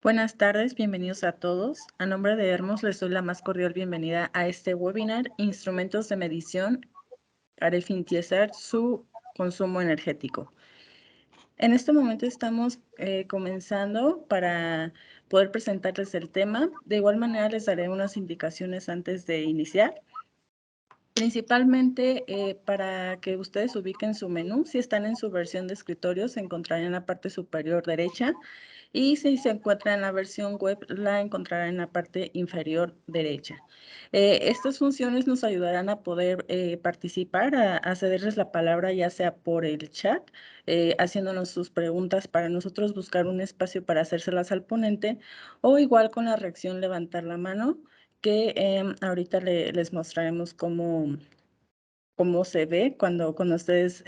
Buenas tardes, bienvenidos a todos. A nombre de Hermos les doy la más cordial bienvenida a este webinar Instrumentos de medición para eficientar su consumo energético. En este momento estamos comenzando para poder presentarles el tema. De igual manera les daré unas indicaciones antes de iniciar. Principalmente para que ustedes ubiquen su menú, si están en su versión de escritorio se encontrará en la parte superior derecha y si se encuentra en la versión web la encontrará en la parte inferior derecha. Estas funciones nos ayudarán a poder participar, a cederles la palabra ya sea por el chat, haciéndonos sus preguntas para nosotros buscar un espacio para hacérselas al ponente o igual con la reacción levantar la mano que ahorita les mostraremos cómo se ve cuando ustedes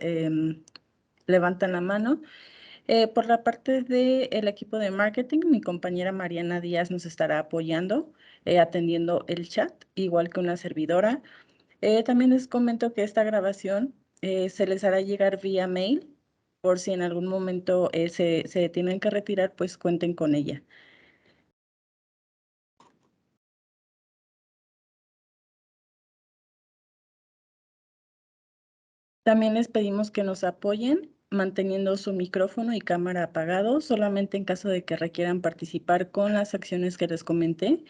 levantan la mano. Por la parte del equipo de marketing, mi compañera Mariana Díaz nos estará apoyando, atendiendo el chat, igual que una servidora. También les comento que esta grabación se les hará llegar vía mail, por si en algún momento se tienen que retirar, pues cuenten con ella. También les pedimos que nos apoyen manteniendo su micrófono y cámara apagados, solamente en caso de que requieran participar con las acciones que les comenté.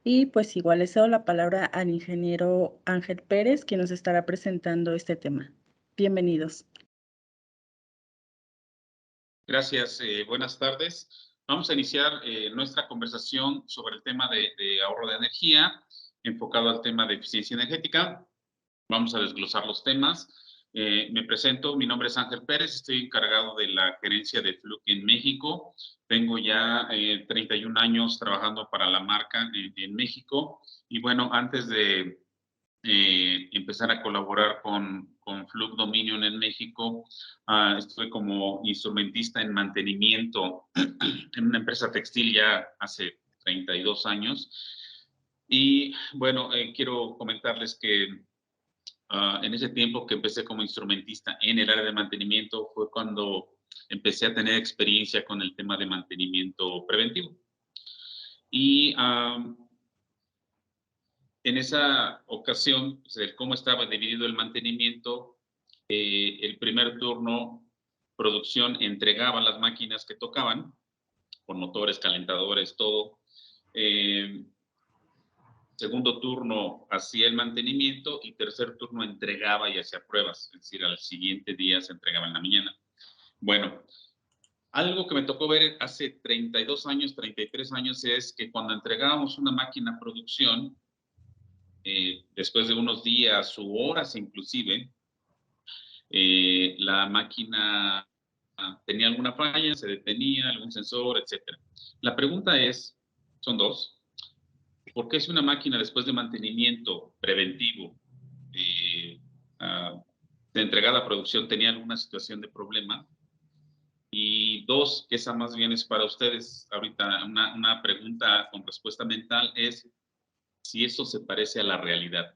Y pues igual les cedo la palabra al ingeniero Ángel Pérez, quien nos estará presentando este tema. Bienvenidos. Gracias, buenas tardes. Vamos a iniciar nuestra conversación sobre el tema de ahorro de energía, enfocado al tema de eficiencia energética. Vamos a desglosar los temas. Me presento, mi nombre es Ángel Pérez, estoy encargado de la gerencia de Fluke en México. Tengo ya 31 años trabajando para la marca en México. Y bueno, antes de empezar a colaborar con Fluke Dominion en México, estuve como instrumentista en mantenimiento en una empresa textil ya hace 32 años. Y bueno, quiero comentarles que en ese tiempo que empecé como instrumentista en el área de mantenimiento fue cuando empecé a tener experiencia con el tema de mantenimiento preventivo. Y en esa ocasión, pues, cómo estaba dividido el mantenimiento, el primer turno, producción entregaba las máquinas que tocaban, con motores, calentadores, todo. Segundo turno hacía el mantenimiento y tercer turno entregaba y hacía pruebas, es decir, al siguiente día se entregaba en la mañana. Bueno, algo que me tocó ver hace 32 años, 33 años, es que cuando entregábamos una máquina a producción, después de unos días u horas inclusive, la máquina tenía alguna falla, se detenía, algún sensor, etc. La pregunta es, son dos, ¿por qué si una máquina después de mantenimiento preventivo de entregada a producción tenía alguna situación de problema? Y dos, que esa más bien es para ustedes ahorita, una pregunta con respuesta mental es si eso se parece a la realidad.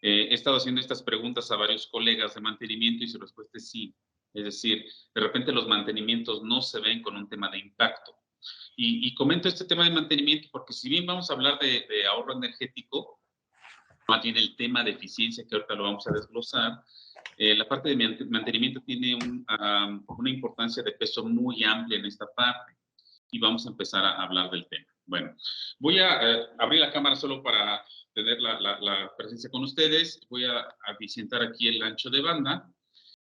He estado haciendo estas preguntas a varios colegas de mantenimiento y su respuesta es sí. Es decir, de repente los mantenimientos no se ven con un tema de impacto. Y comento este tema de mantenimiento porque si bien vamos a hablar de ahorro energético, más bien el tema de eficiencia que ahorita lo vamos a desglosar, la parte de mantenimiento tiene una importancia de peso muy amplia en esta parte y vamos a empezar a hablar del tema. Bueno, voy a abrir la cámara solo para tener la presencia con ustedes. Voy a avicentar aquí el ancho de banda.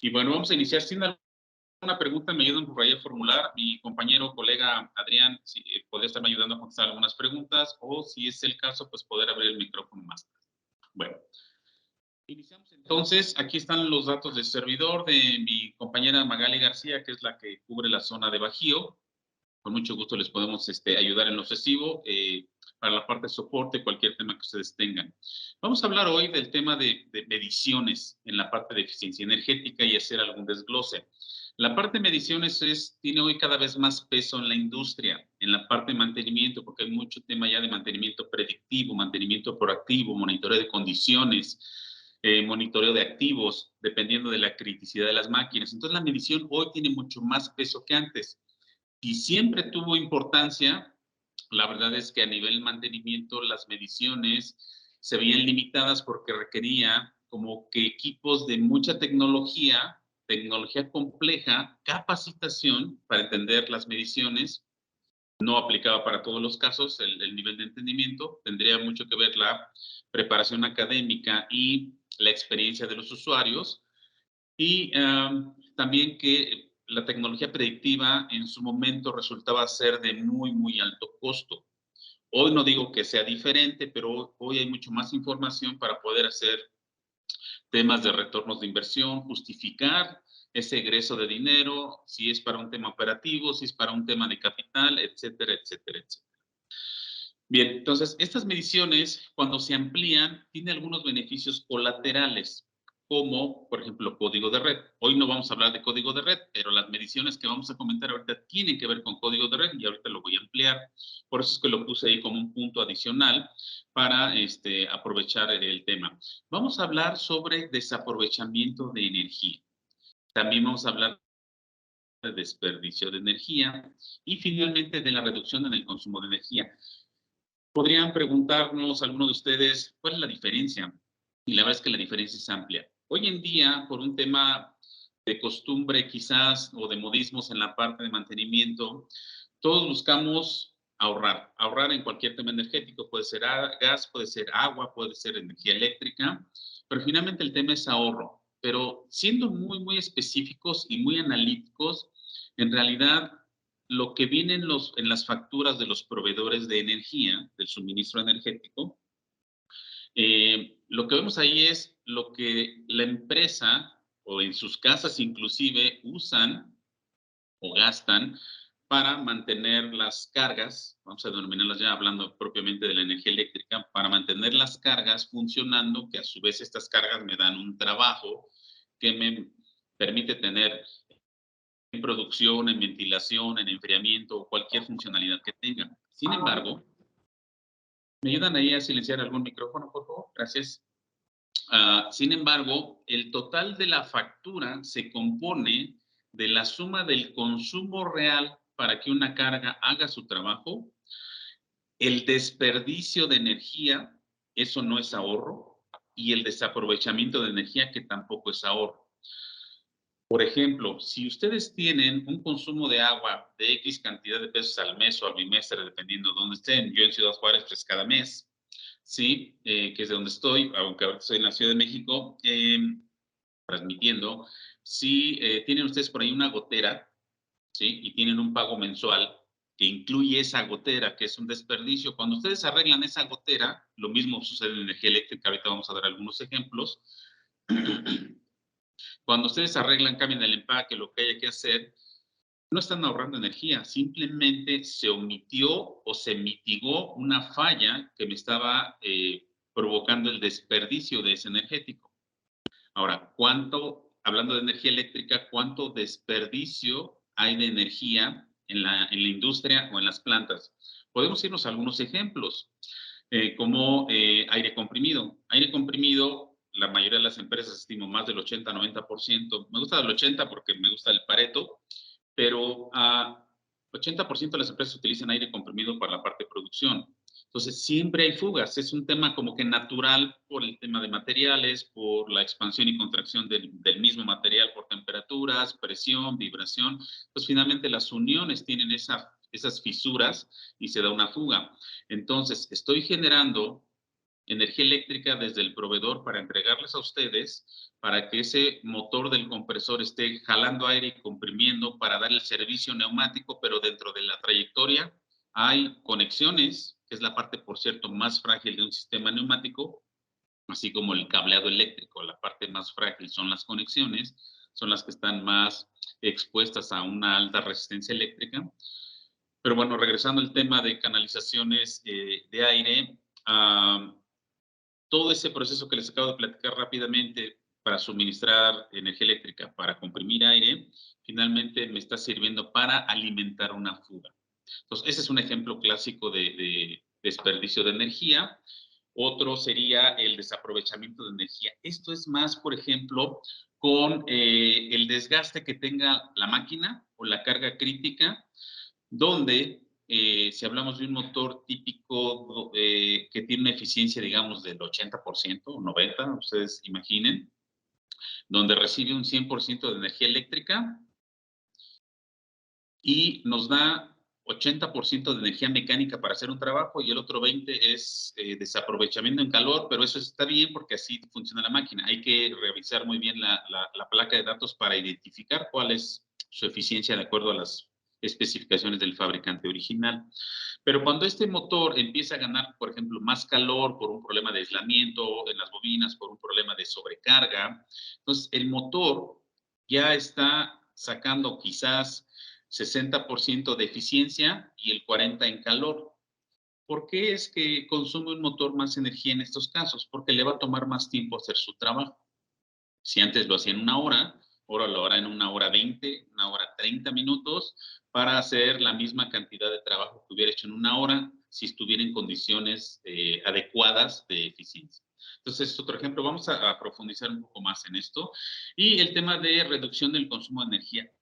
Y bueno, vamos a iniciar. Sin alguna pregunta, me ayudan por ahí a formular. Mi compañero, colega Adrián, si, podría estarme ayudando a contestar algunas preguntas o si es el caso, pues poder abrir el micrófono más tarde. Bueno, iniciamos entonces. Aquí están los datos del servidor de mi compañera Magali García, que es la que cubre la zona de Bajío. Con mucho gusto les podemos ayudar en lo sucesivo para la parte de soporte, cualquier tema que ustedes tengan. Vamos a hablar hoy del tema de mediciones en la parte de eficiencia energética y hacer algún desglose. La parte de mediciones tiene hoy cada vez más peso en la industria, en la parte de mantenimiento, porque hay mucho tema ya de mantenimiento predictivo, mantenimiento proactivo, monitoreo de condiciones, monitoreo de activos, dependiendo de la criticidad de las máquinas. Entonces, la medición hoy tiene mucho más peso que antes. y siempre tuvo importancia. La verdad es que a nivel mantenimiento las mediciones se veían limitadas porque requería como que equipos de mucha tecnología, tecnología compleja, capacitación para entender las mediciones. No aplicaba para todos los casos el nivel de entendimiento. Tendría mucho que ver la preparación académica y la experiencia de los usuarios. Y también que la tecnología predictiva en su momento resultaba ser de muy, muy alto costo. Hoy no digo que sea diferente, pero hoy hay mucho más información para poder hacer temas de retornos de inversión, justificar ese egreso de dinero, si es para un tema operativo, si es para un tema de capital, etcétera, etcétera, etcétera. Bien, entonces, estas mediciones, cuando se amplían, tienen algunos beneficios colaterales, como, por ejemplo, código de red. Hoy no vamos a hablar de código de red, pero las mediciones que vamos a comentar ahorita tienen que ver con código de red y ahorita lo voy a ampliar. Por eso es que lo puse ahí como un punto adicional para aprovechar el tema. Vamos a hablar sobre desaprovechamiento de energía. También vamos a hablar de desperdicio de energía y finalmente de la reducción en el consumo de energía. Podrían preguntarnos algunos de ustedes cuál es la diferencia. Y la verdad es que la diferencia es amplia. Hoy en día, por un tema de costumbre quizás o de modismos en la parte de mantenimiento, todos buscamos ahorrar. Ahorrar en cualquier tema energético. Puede ser gas, puede ser agua, puede ser energía eléctrica. Pero finalmente el tema es ahorro. Pero siendo muy, muy específicos y muy analíticos, en realidad lo que viene en las facturas de los proveedores de energía, del suministro energético, lo que vemos ahí es lo que la empresa o en sus casas inclusive usan o gastan para mantener las cargas, vamos a denominarlas ya hablando propiamente de la energía eléctrica, para mantener las cargas funcionando, que a su vez estas cargas me dan un trabajo que me permite tener en producción, en ventilación, en enfriamiento o cualquier funcionalidad que tenga. Sin embargo, ¿me ayudan ahí a silenciar algún micrófono, por favor? Gracias. Sin embargo, el total de la factura se compone de la suma del consumo real para que una carga haga su trabajo, el desperdicio de energía, eso no es ahorro, y el desaprovechamiento de energía, que tampoco es ahorro. Por ejemplo, si ustedes tienen un consumo de agua de X cantidad de pesos al mes o al bimestre, dependiendo de dónde estén, yo en Ciudad Juárez, pues cada mes, ¿sí? Que es de donde estoy, aunque ahora estoy en la Ciudad de México, transmitiendo. Si tienen ustedes por ahí una gotera, ¿sí? Y tienen un pago mensual que incluye esa gotera, que es un desperdicio. Cuando ustedes arreglan esa gotera, lo mismo sucede en energía eléctrica, ahorita vamos a dar algunos ejemplos. Cuando ustedes arreglan, cambian el empaque, lo que haya que hacer, no están ahorrando energía, simplemente se omitió o se mitigó una falla que me estaba provocando el desperdicio de ese energético. Ahora, hablando de energía eléctrica, cuánto desperdicio hay de energía en la industria o en las plantas? Podemos irnos a algunos ejemplos, como aire comprimido. Aire comprimido, la mayoría de las empresas estimo más del 80-90%. Me gusta del 80 porque me gusta el Pareto, pero 80% de las empresas utilizan aire comprimido para la parte de producción. Entonces, siempre hay fugas. Es un tema como que natural por el tema de materiales, por la expansión y contracción del mismo material, por temperaturas, presión, vibración. Pues finalmente las uniones tienen esas fisuras y se da una fuga. Entonces, estoy generando energía eléctrica desde el proveedor para entregarles a ustedes, para que ese motor del compresor esté jalando aire y comprimiendo para dar el servicio neumático, pero dentro de la trayectoria hay conexiones, que es la parte, por cierto, más frágil de un sistema neumático, así como el cableado eléctrico. La parte más frágil son las conexiones, son las que están más expuestas a una alta resistencia eléctrica. Pero bueno, regresando al tema de canalizaciones de aire, todo ese proceso que les acabo de platicar rápidamente para suministrar energía eléctrica, para comprimir aire, finalmente me está sirviendo para alimentar una fuga. Entonces, ese es un ejemplo clásico de desperdicio de energía. Otro sería el desaprovechamiento de energía. Esto es más, por ejemplo, con el desgaste que tenga la máquina o la carga crítica donde si hablamos de un motor típico que tiene una eficiencia, digamos, del 80% o 90%, ustedes imaginen, donde recibe un 100% de energía eléctrica y nos da 80% de energía mecánica para hacer un trabajo y el otro 20% es desaprovechamiento en calor, pero eso está bien porque así funciona la máquina. Hay que revisar muy bien la placa de datos para identificar cuál es su eficiencia de acuerdo a las especificaciones del fabricante original. Pero cuando este motor empieza a ganar, por ejemplo, más calor por un problema de aislamiento en las bobinas, por un problema de sobrecarga, entonces el motor ya está sacando quizás 60% de eficiencia y el 40% en calor. ¿Por qué es que consume un motor más energía en estos casos? Porque le va a tomar más tiempo hacer su trabajo. Si antes lo hacía en una hora, ahora lo hará en una hora 20, una hora 30 minutos para hacer la misma cantidad de trabajo que hubiera hecho en una hora si estuviera en condiciones adecuadas de eficiencia. Entonces, es otro ejemplo. Vamos a profundizar un poco más en esto. Y el tema de reducción del consumo de energía.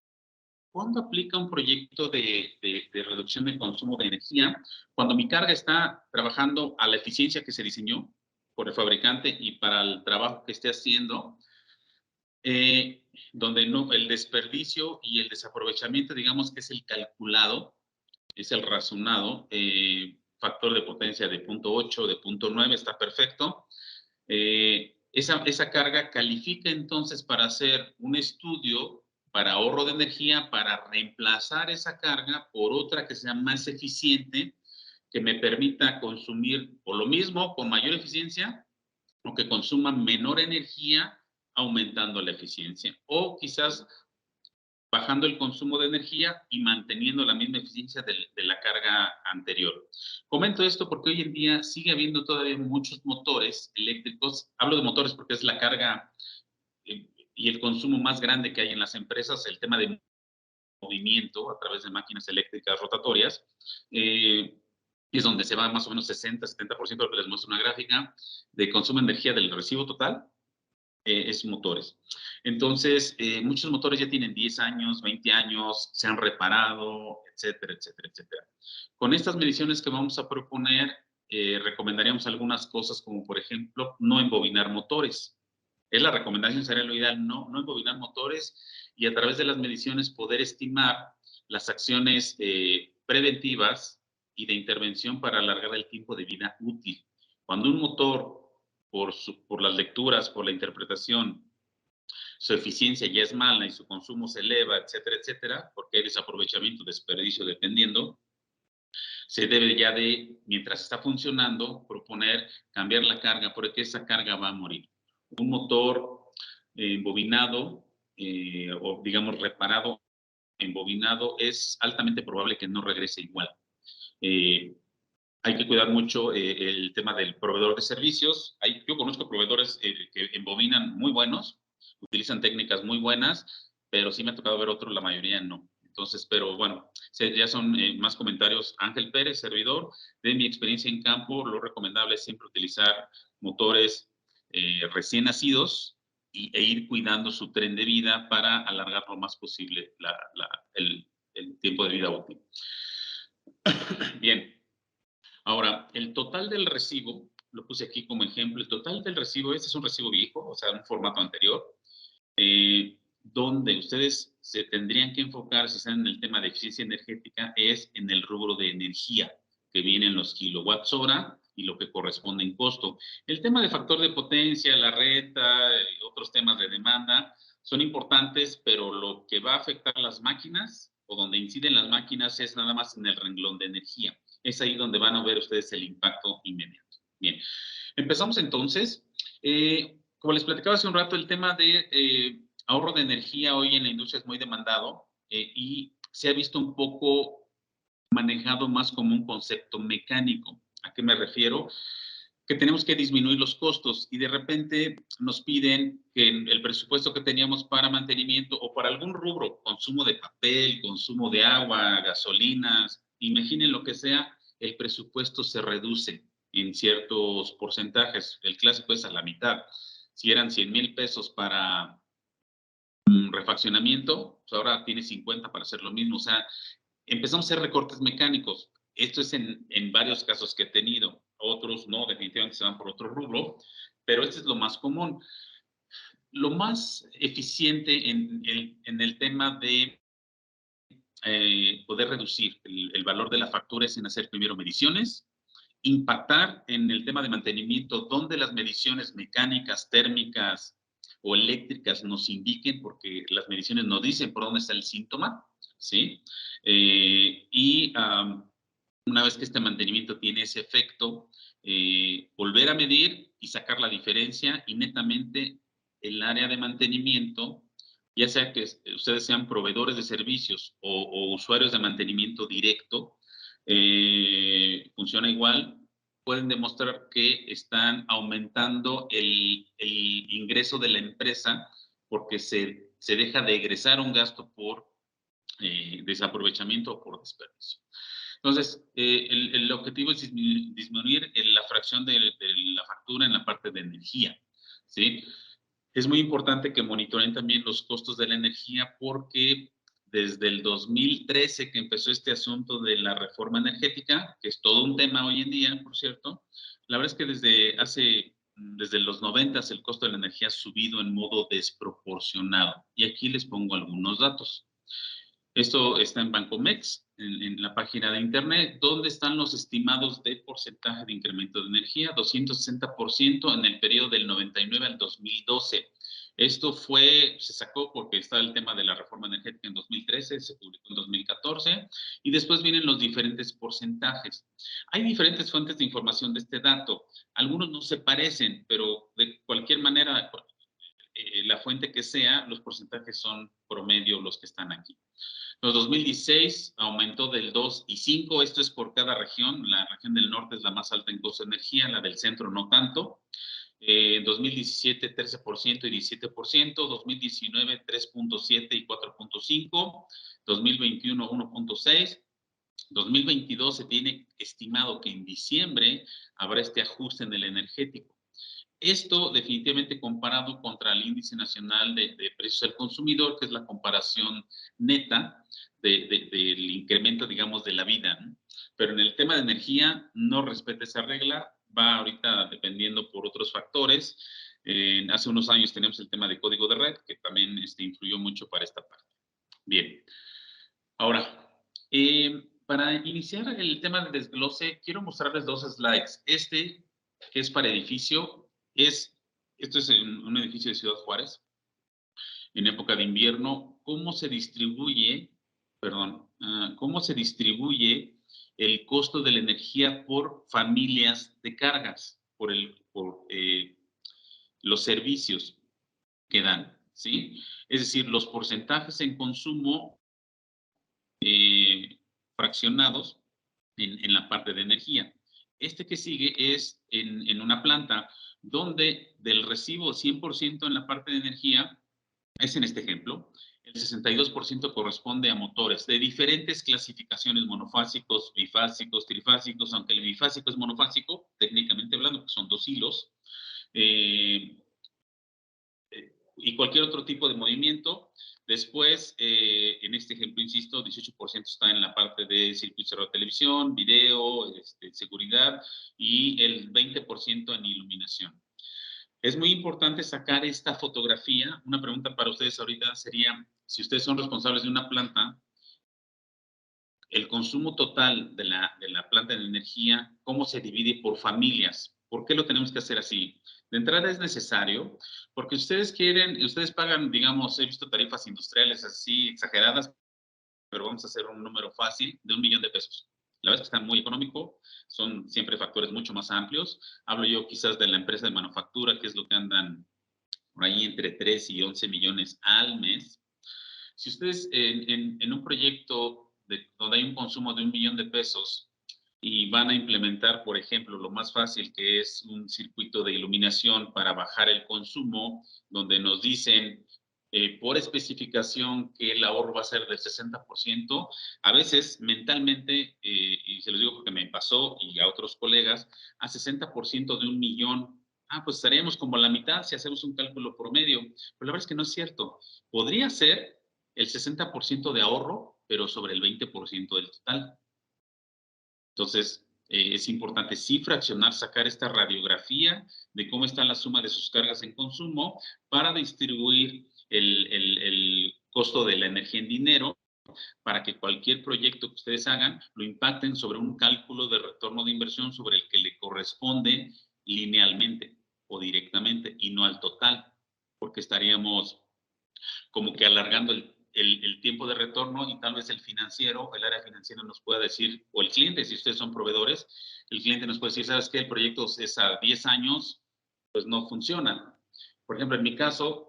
¿Cuándo aplica un proyecto de reducción del consumo de energía? Cuando mi carga está trabajando a la eficiencia que se diseñó por el fabricante y para el trabajo que esté haciendo, donde no, el desperdicio y el desaprovechamiento, digamos que es el calculado, es el razonado, factor de potencia de 0.8, de 0.9, está perfecto. Esa carga califica entonces para hacer un estudio para ahorro de energía, para reemplazar esa carga por otra que sea más eficiente, que me permita consumir o lo mismo con mayor eficiencia o que consuma menor energía aumentando la eficiencia. O quizás bajando el consumo de energía y manteniendo la misma eficiencia de la carga anterior. Comento esto porque hoy en día sigue habiendo todavía muchos motores eléctricos. Hablo de motores porque es la carga y el consumo más grande que hay en las empresas, el tema de movimiento a través de máquinas eléctricas rotatorias. Es donde se va más o menos 60-70%, lo que les muestro una gráfica, de consumo de energía del recibo total, es motores. Entonces, muchos motores ya tienen 10 años, 20 años, se han reparado, etcétera, etcétera, etcétera. Con estas mediciones que vamos a proponer, recomendaríamos algunas cosas como, por ejemplo, no embobinar motores. Es la recomendación, sería lo ideal, no embobinar motores y a través de las mediciones poder estimar las acciones preventivas y de intervención para alargar el tiempo de vida útil. Cuando un motor por las lecturas, por la interpretación, su eficiencia ya es mala y su consumo se eleva, etcétera, etcétera, porque hay desaprovechamiento, desperdicio, dependiendo, se debe ya de, mientras está funcionando, proponer cambiar la carga, porque esa carga va a morir. Un motor embobinado o digamos reparado, embobinado, es altamente probable que no regrese igual. Hay que cuidar mucho el tema del proveedor de servicios. Yo conozco proveedores que embobinan muy buenos, utilizan técnicas muy buenas, pero sí me ha tocado ver otros, la mayoría no. Entonces, pero bueno, ya son más comentarios. Ángel Pérez, servidor. De mi experiencia en campo, lo recomendable es siempre utilizar motores recién nacidos e ir cuidando su tren de vida para alargar lo más posible el tiempo de vida útil. Bien. Ahora, el total del recibo, lo puse aquí como ejemplo, el total del recibo, este es un recibo viejo, o sea, un formato anterior, donde ustedes se tendrían que enfocar, si están en el tema de eficiencia energética, es en el rubro de energía, que vienen los kilowatts hora y lo que corresponde en costo. El tema de factor de potencia, la renta, otros temas de demanda, son importantes, pero lo que va a afectar las máquinas o donde inciden las máquinas es nada más en el renglón de energía. Es ahí donde van a ver ustedes el impacto inmediato. Bien, empezamos entonces. Como les platicaba hace un rato, el tema de ahorro de energía hoy en la industria es muy demandado y se ha visto un poco manejado más como un concepto mecánico. ¿A qué me refiero? Que tenemos que disminuir los costos y de repente nos piden que el presupuesto que teníamos para mantenimiento o para algún rubro, consumo de papel, consumo de agua, gasolinas, imaginen lo que sea, el presupuesto se reduce en ciertos porcentajes. El clásico es a la mitad. Si eran 100,000 pesos para refaccionamiento, pues ahora tiene 50 para hacer lo mismo. O sea, Empezamos a hacer recortes mecánicos. Esto es en varios casos que he tenido. Otros no, definitivamente se van por otro rubro, pero este es lo más común. Lo más eficiente en el tema de poder reducir el valor de la factura es en hacer primero mediciones, impactar en el tema de mantenimiento donde las mediciones mecánicas, térmicas o eléctricas nos indiquen, porque las mediciones nos dicen por dónde está el síntoma, ¿sí? Una vez que este mantenimiento tiene ese efecto, volver a medir y sacar la diferencia y netamente el área de mantenimiento, ya sea que ustedes sean proveedores de servicios o usuarios de mantenimiento directo, funciona igual, pueden demostrar que están aumentando el ingreso de la empresa porque se deja de egresar un gasto por desaprovechamiento o por desperdicio. Entonces, el objetivo es disminuir la fracción de la factura en la parte de energía, ¿sí? Es muy importante que monitoreen también los costos de la energía porque desde el 2013 que empezó este asunto de la reforma energética, que es todo un tema hoy en día, por cierto, la verdad es que desde los 90 el costo de la energía ha subido en modo desproporcionado. Y aquí les pongo algunos datos. Esto está en Bancomex, en la página de internet, donde están los estimados de porcentaje de incremento de energía, 260% en el periodo del 99 al 2012. Esto se sacó porque estaba el tema de la reforma energética en 2013, se publicó en 2014, y después vienen los diferentes porcentajes. Hay diferentes fuentes de información de este dato. Algunos no se parecen, pero de cualquier manera, la fuente que sea, los porcentajes son promedio los que están aquí. En 2016 aumentó del 2 y 5, esto es por cada región. La región del norte es la más alta en costo de energía, la del centro no tanto. En 2017 13% y 17%, 2019 3.7 y 4.5, 2021 1.6, 2022 se tiene estimado que en diciembre habrá este ajuste en el energético. Esto definitivamente comparado contra el índice nacional de precios al consumidor, que es la comparación neta del incremento, digamos, de la vida, ¿no? Pero en el tema de energía no respeta esa regla, va ahorita dependiendo por otros factores. Hace unos años teníamos el tema de código de red, que también influyó mucho para esta parte. Bien, ahora, para iniciar el tema de desglose, quiero mostrarles dos slides. Este, que es para edificio, esto es un edificio de Ciudad Juárez, en época de invierno, cómo se distribuye el costo de la energía por familias de cargas, por los servicios que dan, ¿sí? Es decir, los porcentajes en consumo fraccionados en la parte de energía. Este que sigue es en una planta donde del recibo 100% en la parte de energía, es en este ejemplo, el 62% corresponde a motores de diferentes clasificaciones, monofásicos, bifásicos, trifásicos, aunque el bifásico es monofásico, técnicamente hablando, que son 2 hilos, eh, y cualquier otro tipo de movimiento. Después, en este ejemplo, insisto, 18% está en la parte de circuito cerrado de televisión, video, seguridad, y el 20% en iluminación. Es muy importante sacar esta fotografía. Una pregunta para ustedes ahorita sería, si ustedes son responsables de una planta, el consumo total de la planta de energía, ¿cómo se divide por familias? ¿Por qué lo tenemos que hacer así? De entrada es necesario, porque ustedes pagan, digamos, he visto tarifas industriales así exageradas, pero vamos a hacer un número fácil de 1 millón de pesos. La verdad es que está muy económico, son siempre factores mucho más amplios. Hablo yo quizás de la empresa de manufactura, que es lo que andan por ahí entre 3 y 11 millones al mes. Si ustedes en un proyecto donde hay un consumo de 1 millón de pesos y van a implementar, por ejemplo, lo más fácil que es un circuito de iluminación para bajar el consumo, donde nos dicen por especificación que el ahorro va a ser del 60%, a veces mentalmente, y se los digo porque me pasó y a otros colegas, a 60% de 1 millón, pues estaríamos como a la mitad si hacemos un cálculo promedio, pero la verdad es que no es cierto. Podría ser el 60% de ahorro pero sobre el 20% del total. Entonces, es importante sí fraccionar, sacar esta radiografía de cómo está la suma de sus cargas en consumo para distribuir el costo de la energía en dinero para que cualquier proyecto que ustedes hagan lo impacten sobre un cálculo de retorno de inversión sobre el que le corresponde linealmente o directamente y no al total, porque estaríamos como que alargando el tiempo de retorno y tal vez el financiero, el área financiera nos pueda decir, o el cliente, si ustedes son proveedores, el cliente nos puede decir, ¿sabes qué? El proyecto es a 10 años, pues no funciona. Por ejemplo, en mi caso,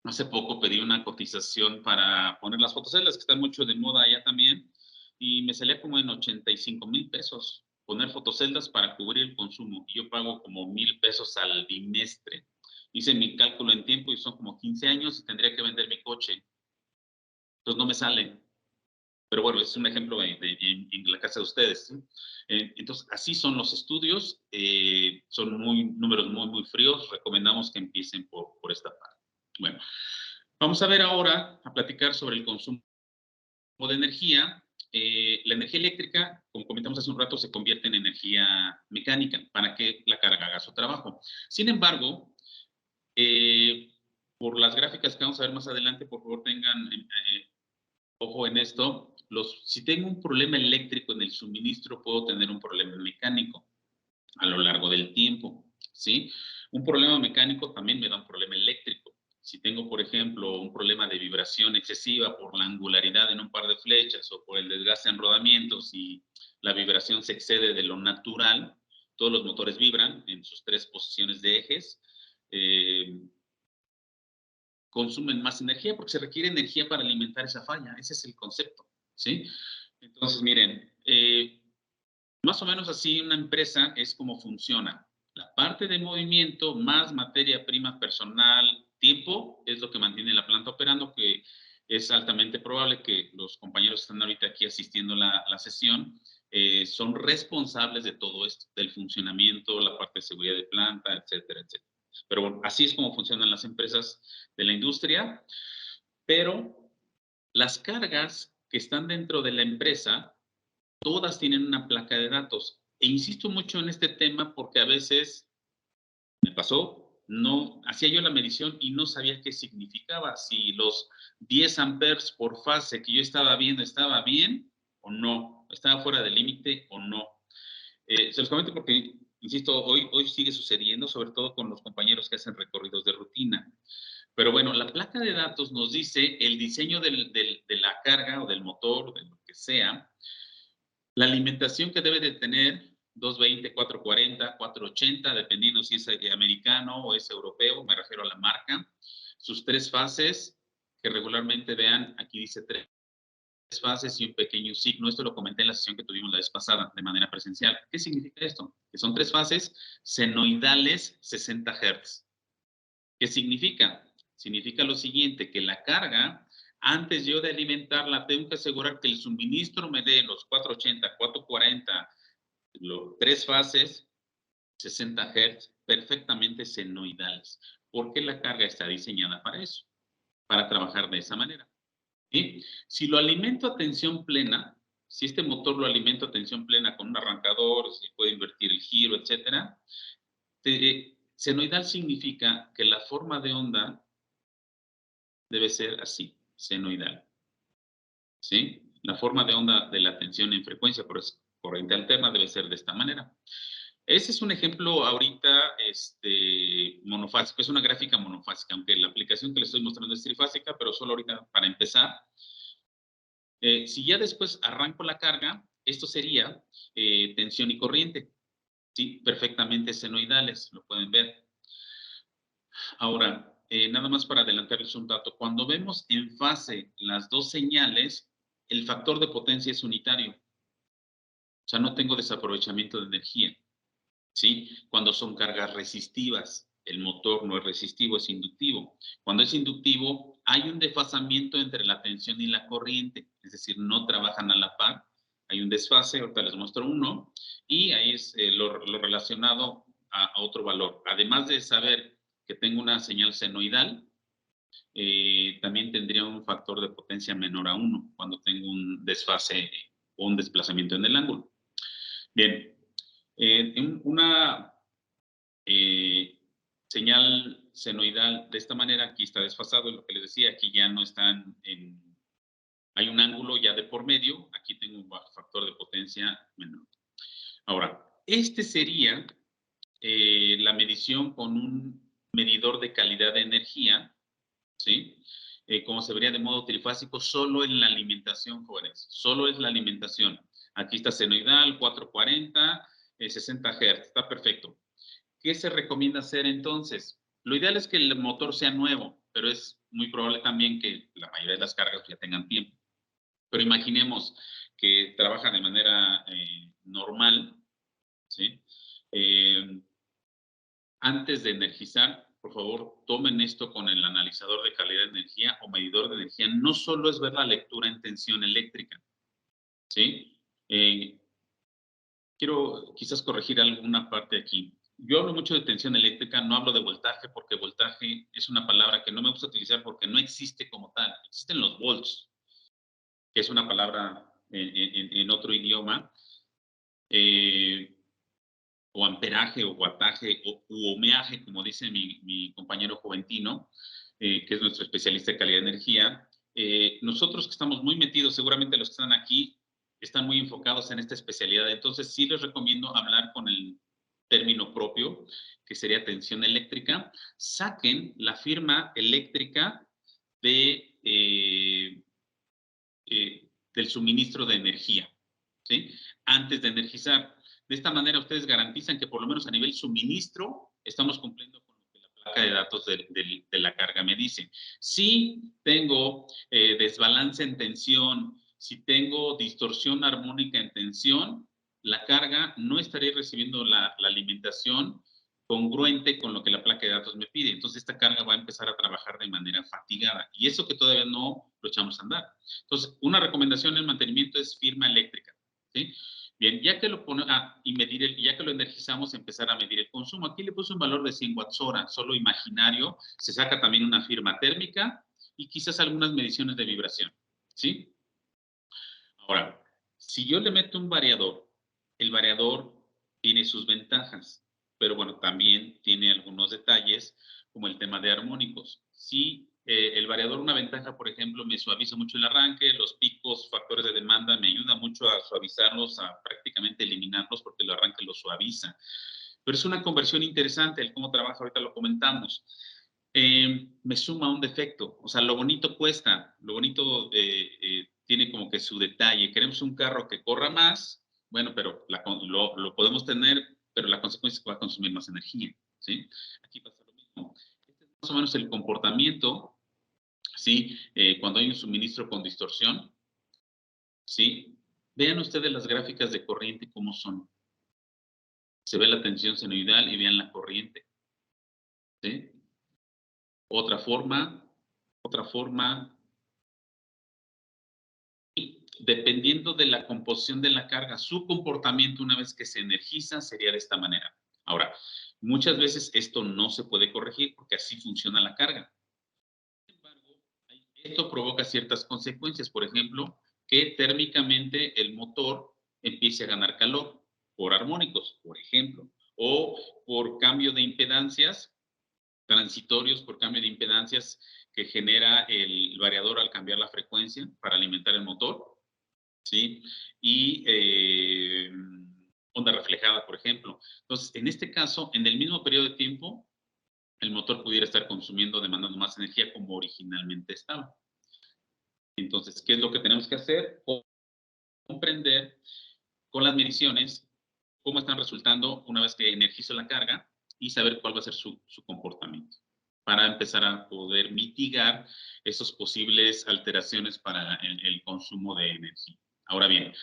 hace poco pedí una cotización para poner las fotoceldas, que están mucho de moda allá también, y me salía como en 85,000 pesos poner fotoceldas para cubrir el consumo. Y yo pago como 1,000 pesos al bimestre. Hice mi cálculo en tiempo y son como 15 años y tendría que vender mi coche. Entonces no me sale. Pero bueno, es un ejemplo en la casa de ustedes. ¿Sí? Entonces, así son los estudios. Son números muy fríos. Recomendamos que empiecen por esta parte. Bueno, vamos a ver ahora, a platicar sobre el consumo de energía. La energía eléctrica, como comentamos hace un rato, se convierte en energía mecánica para que la carga haga su trabajo. Sin embargo, por las gráficas que vamos a ver más adelante, por favor tengan ojo en esto. Si tengo un problema eléctrico en el suministro, puedo tener un problema mecánico a lo largo del tiempo, ¿sí? Un problema mecánico también me da un problema eléctrico. Si tengo, por ejemplo, un problema de vibración excesiva por la angularidad en un par de flechas o por el desgaste en rodamientos y la vibración se excede de lo natural, todos los motores vibran en sus 3 posiciones de ejes, consumen más energía porque se requiere energía para alimentar esa falla. Ese es el concepto, ¿sí? Entonces, miren, más o menos así una empresa es como funciona. La parte de movimiento más materia prima personal, tiempo, es lo que mantiene la planta operando, que es altamente probable que los compañeros que están ahorita aquí asistiendo a la sesión son responsables de todo esto, del funcionamiento, la parte de seguridad de planta, etcétera, etcétera. Pero bueno, así es como funcionan las empresas de la industria, pero las cargas que están dentro de la empresa todas tienen una placa de datos. E insisto mucho en este tema porque a veces me pasó, no hacía yo la medición y no sabía qué significaba, si los 10 amperes por fase que yo estaba viendo estaba bien o no, estaba fuera del límite o no. Se los comento porque, insisto, hoy sigue sucediendo, sobre todo con los compañeros que hacen recorridos de rutina. Pero bueno, la placa de datos nos dice el diseño de la carga o del motor, de lo que sea, la alimentación que debe de tener 220, 440, 480, dependiendo si es americano o es europeo, me refiero a la marca. Sus 3 fases, que regularmente vean, aquí dice 3 fases y un pequeño signo. Esto lo comenté en la sesión que tuvimos la vez pasada de manera presencial. ¿Qué significa esto? Que son 3 fases senoidales 60 Hz. ¿Qué significa? Significa lo siguiente, que la carga, antes yo de alimentarla, tengo que asegurar que el suministro me dé los 480, 440, los 3 fases, 60 Hz, perfectamente senoidales. Porque la carga está diseñada para eso, para trabajar de esa manera. ¿Sí? Si lo alimento a tensión plena, si este motor lo alimento a tensión plena con un arrancador, si puede invertir el giro, etcétera, senoidal significa que la forma de onda debe ser así, senoidal. ¿Sí? La forma de onda de la tensión en frecuencia por corriente alterna debe ser de esta manera. Ese es un ejemplo ahorita monofásico, es una gráfica monofásica, aunque la aplicación que les estoy mostrando es trifásica, pero solo ahorita para empezar. Si ya después arranco la carga, esto sería tensión y corriente, ¿sí? Perfectamente senoidales, lo pueden ver. Ahora, nada más para adelantarles un dato, cuando vemos en fase las dos señales, el factor de potencia es unitario. O sea, no tengo desaprovechamiento de energía, ¿sí? Cuando son cargas resistivas, el motor no es resistivo, es inductivo. Cuando es inductivo, hay un desfasamiento entre la tensión y la corriente, es decir, no trabajan a la par. Hay un desfase, ahorita les muestro uno, y ahí es lo relacionado a otro valor. Además de saber que tengo una señal senoidal, también tendría un factor de potencia menor a 1 cuando tengo un desfase o un desplazamiento en el ángulo. Bien, una eh, señal senoidal de esta manera, aquí está desfasado, es lo que les decía, aquí ya no están hay un ángulo ya de por medio, aquí tengo un factor de potencia menor. Ahora, este sería la medición con un medidor de calidad de energía, ¿sí? Como se vería de modo trifásico, solo en la alimentación, jóvenes, solo es la alimentación. Aquí está senoidal, 440, 60 Hz, está perfecto. ¿Qué se recomienda hacer entonces? Lo ideal es que el motor sea nuevo, pero es muy probable también que la mayoría de las cargas ya tengan tiempo. Pero imaginemos que trabaja de manera normal, ¿sí? Eh, Antes de energizar, por favor, tomen esto con el analizador de calidad de energía o medidor de energía. No solo es ver la lectura en tensión eléctrica, ¿sí? Quiero quizás corregir alguna parte aquí. Yo hablo mucho de tensión eléctrica, no hablo de voltaje, porque voltaje es una palabra que no me gusta utilizar porque no existe como tal. Existen los volts, que es una palabra en otro idioma, eh, o amperaje, o wattaje, o u ohmeaje, como dice mi compañero Juventino, que es nuestro especialista de calidad de energía. Nosotros que estamos muy metidos, seguramente los que están aquí están muy enfocados en esta especialidad, entonces sí les recomiendo hablar con el término propio, que sería tensión eléctrica. Saquen la firma eléctrica de, del suministro de energía, ¿sí? Antes de energizar. De esta manera ustedes garantizan que por lo menos a nivel suministro estamos cumpliendo con lo que la placa de datos de la carga me dice. Si tengo desbalance en tensión, si tengo distorsión armónica en tensión, la carga no estaría recibiendo la alimentación congruente con lo que la placa de datos me pide. Entonces esta carga va a empezar a trabajar de manera fatigada. Y eso que todavía no lo echamos a andar. Entonces, una recomendación en mantenimiento es firma eléctrica, ¿sí? Bien, ya que lo pone, y medir ya que lo energizamos, empezar a medir el consumo. Aquí le puse un valor de 100 watts hora, solo imaginario. Se saca también una firma térmica y quizás algunas mediciones de vibración, ¿sí? Ahora, si yo le meto un variador, el variador tiene sus ventajas, pero bueno, también tiene algunos detalles, como el tema de armónicos. Si el variador, una ventaja, por ejemplo, me suaviza mucho el arranque, los picos, factores de demanda, me ayuda mucho a suavizarlos, a prácticamente eliminarlos, porque el arranque los suaviza. Pero es una conversión interesante, el cómo trabaja, ahorita lo comentamos. Me suma un defecto, o sea, lo bonito cuesta, lo bonito tiene como que su detalle. Queremos un carro que corra más, bueno, pero lo podemos tener, pero la consecuencia es que va a consumir más energía, ¿sí? Aquí pasa lo mismo. Este es más o menos el comportamiento, ¿sí? Cuando hay un suministro con distorsión, ¿sí? Vean ustedes las gráficas de corriente cómo son. Se ve la tensión senoidal y vean la corriente, ¿sí? Otra forma, otra forma, dependiendo de la composición de la carga, su comportamiento una vez que se energiza sería de esta manera. Ahora, muchas veces esto no se puede corregir porque así funciona la carga. Sin embargo, esto provoca ciertas consecuencias, por ejemplo, que térmicamente el motor empiece a ganar calor por armónicos, por ejemplo, o por cambio de impedancias transitorios, por cambio de impedancias que genera el variador al cambiar la frecuencia para alimentar el motor, ¿sí? Y onda reflejada, por ejemplo. Entonces, en este caso, en el mismo periodo de tiempo, el motor pudiera estar consumiendo, demandando más energía como originalmente estaba. Entonces, ¿qué es lo que tenemos que hacer? Comprender con las mediciones cómo están resultando una vez que energizo la carga y saber cuál va a ser su comportamiento para empezar a poder mitigar esas posibles alteraciones para el consumo de energía. Ahora bien,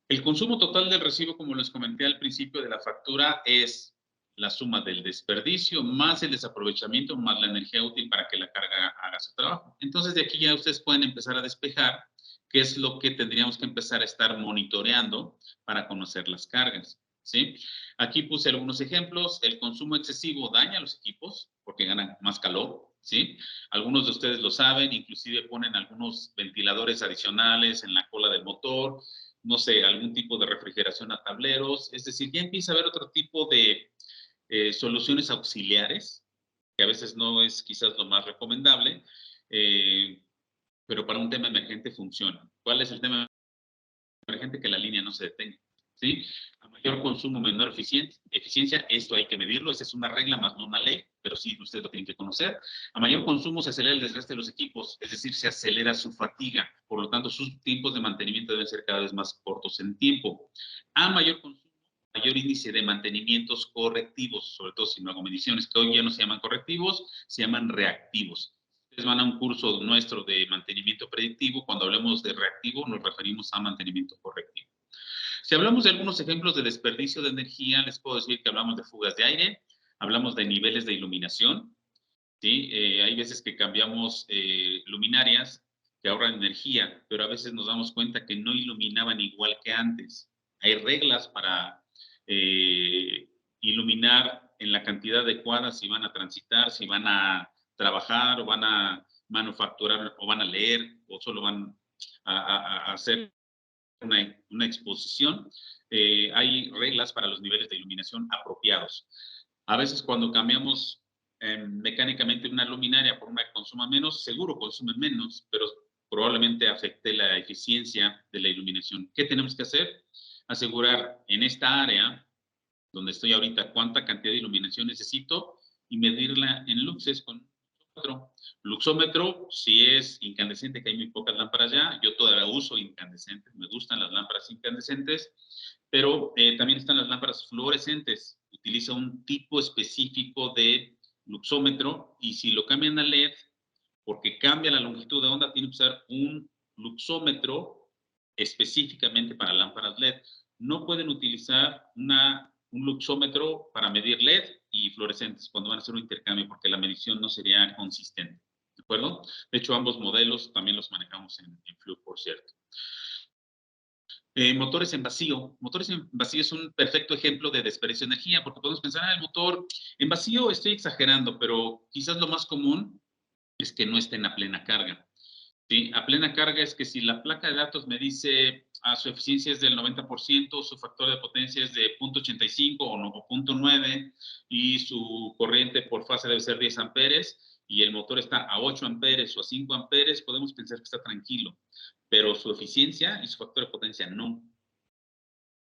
el consumo total del recibo, como les comenté al principio de la factura, es la suma del desperdicio más el desaprovechamiento más la energía útil para que la carga haga su trabajo. Entonces, de aquí ya ustedes pueden empezar a despejar qué es lo que tendríamos que empezar a estar monitoreando para conocer las cargas, ¿sí? Aquí puse algunos ejemplos. El consumo excesivo daña a los equipos porque ganan más calor, ¿sí? Algunos de ustedes lo saben, inclusive ponen algunos ventiladores adicionales en la cola del motor, no sé, algún tipo de refrigeración a tableros, es decir, ya empieza a haber otro tipo de soluciones auxiliares, que a veces no es quizás lo más recomendable, pero para un tema emergente funciona. ¿Cuál es el tema emergente? Que la línea no se detenga, ¿sí? A mayor consumo, menor eficiencia, esto hay que medirlo, esa es una regla más no una ley, pero sí ustedes lo tienen que conocer. A mayor consumo se acelera el desgaste de los equipos, es decir, se acelera su fatiga, por lo tanto sus tiempos de mantenimiento deben ser cada vez más cortos en tiempo. A mayor consumo, mayor índice de mantenimientos correctivos, sobre todo si no hago mediciones, que hoy ya no se llaman correctivos, se llaman reactivos. Ustedes van a un curso nuestro de mantenimiento predictivo, cuando hablemos de reactivo nos referimos a mantenimiento correctivo. Si hablamos de algunos ejemplos de desperdicio de energía, les puedo decir que hablamos de fugas de aire, hablamos de niveles de iluminación, ¿sí? Hay veces que cambiamos luminarias que ahorran energía, pero a veces nos damos cuenta que no iluminaban igual que antes. Hay reglas para iluminar en la cantidad adecuada si van a transitar, si van a trabajar o van a manufacturar o van a leer o solo van a hacer una exposición. Hay reglas para los niveles de iluminación apropiados. A veces cuando cambiamos mecánicamente una luminaria por una que consuma menos, seguro consume menos, pero probablemente afecte la eficiencia de la iluminación. ¿Qué tenemos que hacer? Asegurar en esta área donde estoy ahorita cuánta cantidad de iluminación necesito y medirla en luxes con otro. Luxómetro, si es incandescente, que hay muy pocas lámparas ya, yo todavía uso incandescentes, me gustan las lámparas incandescentes, pero también están las lámparas fluorescentes. Utiliza un tipo específico de luxómetro y si lo cambian a LED, porque cambia la longitud de onda, tiene que usar un luxómetro específicamente para lámparas LED. No pueden utilizar un luxómetro para medir LED y fluorescentes cuando van a hacer un intercambio, porque la medición no sería consistente. ¿De acuerdo? De hecho, ambos modelos también los manejamos en Fluke, por cierto. Motores en vacío. Motores en vacío es un perfecto ejemplo de desperdicio de energía, porque podemos pensar, el motor en vacío, estoy exagerando, pero quizás lo más común es que no estén a plena carga. ¿Sí? A plena carga es que si la placa de datos me dice su eficiencia es del 90%, su factor de potencia es de 0.85 o 0.9 y su corriente por fase debe ser 10 amperes y el motor está a 8 amperes o a 5 amperes, podemos pensar que está tranquilo, pero su eficiencia y su factor de potencia no.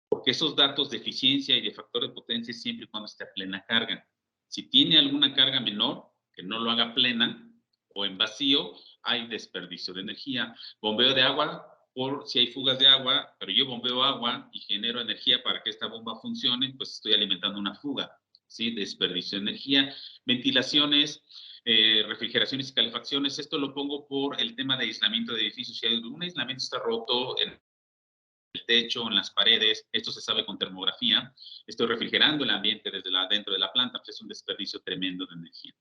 Porque esos datos de eficiencia y de factor de potencia es siempre y cuando esté a plena carga. Si tiene alguna carga menor, que no lo haga plena o en vacío, hay desperdicio de energía. Bombeo de agua, por si hay fugas de agua, pero yo bombeo agua y genero energía para que esta bomba funcione, pues estoy alimentando una fuga, ¿sí? Desperdicio de energía. Ventilaciones, refrigeraciones y calefacciones, esto lo pongo por el tema de aislamiento de edificios. Si algún aislamiento está roto en el techo, en las paredes, esto se sabe con termografía, estoy refrigerando el ambiente desde dentro de la planta, pues es un desperdicio tremendo de energía.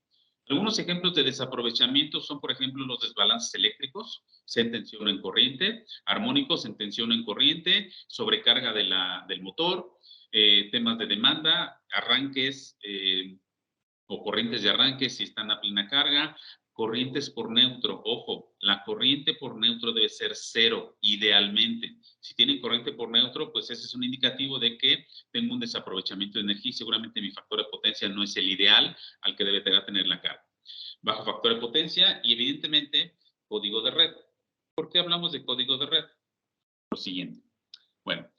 Algunos ejemplos de desaprovechamiento son, por ejemplo, los desbalances eléctricos, sea en tensión o en corriente, armónicos en tensión o en corriente, sobrecarga del motor, temas de demanda, arranques o corrientes de arranque si están a plena carga, corrientes por neutro. Ojo, la corriente por neutro debe ser cero, idealmente. Si tienen corriente por neutro, pues ese es un indicativo de que tengo un desaprovechamiento de energía y seguramente mi factor de potencia no es el ideal al que debe tener la carga. Bajo factor de potencia y evidentemente código de red. ¿Por qué hablamos de código de red? Lo siguiente. Bueno,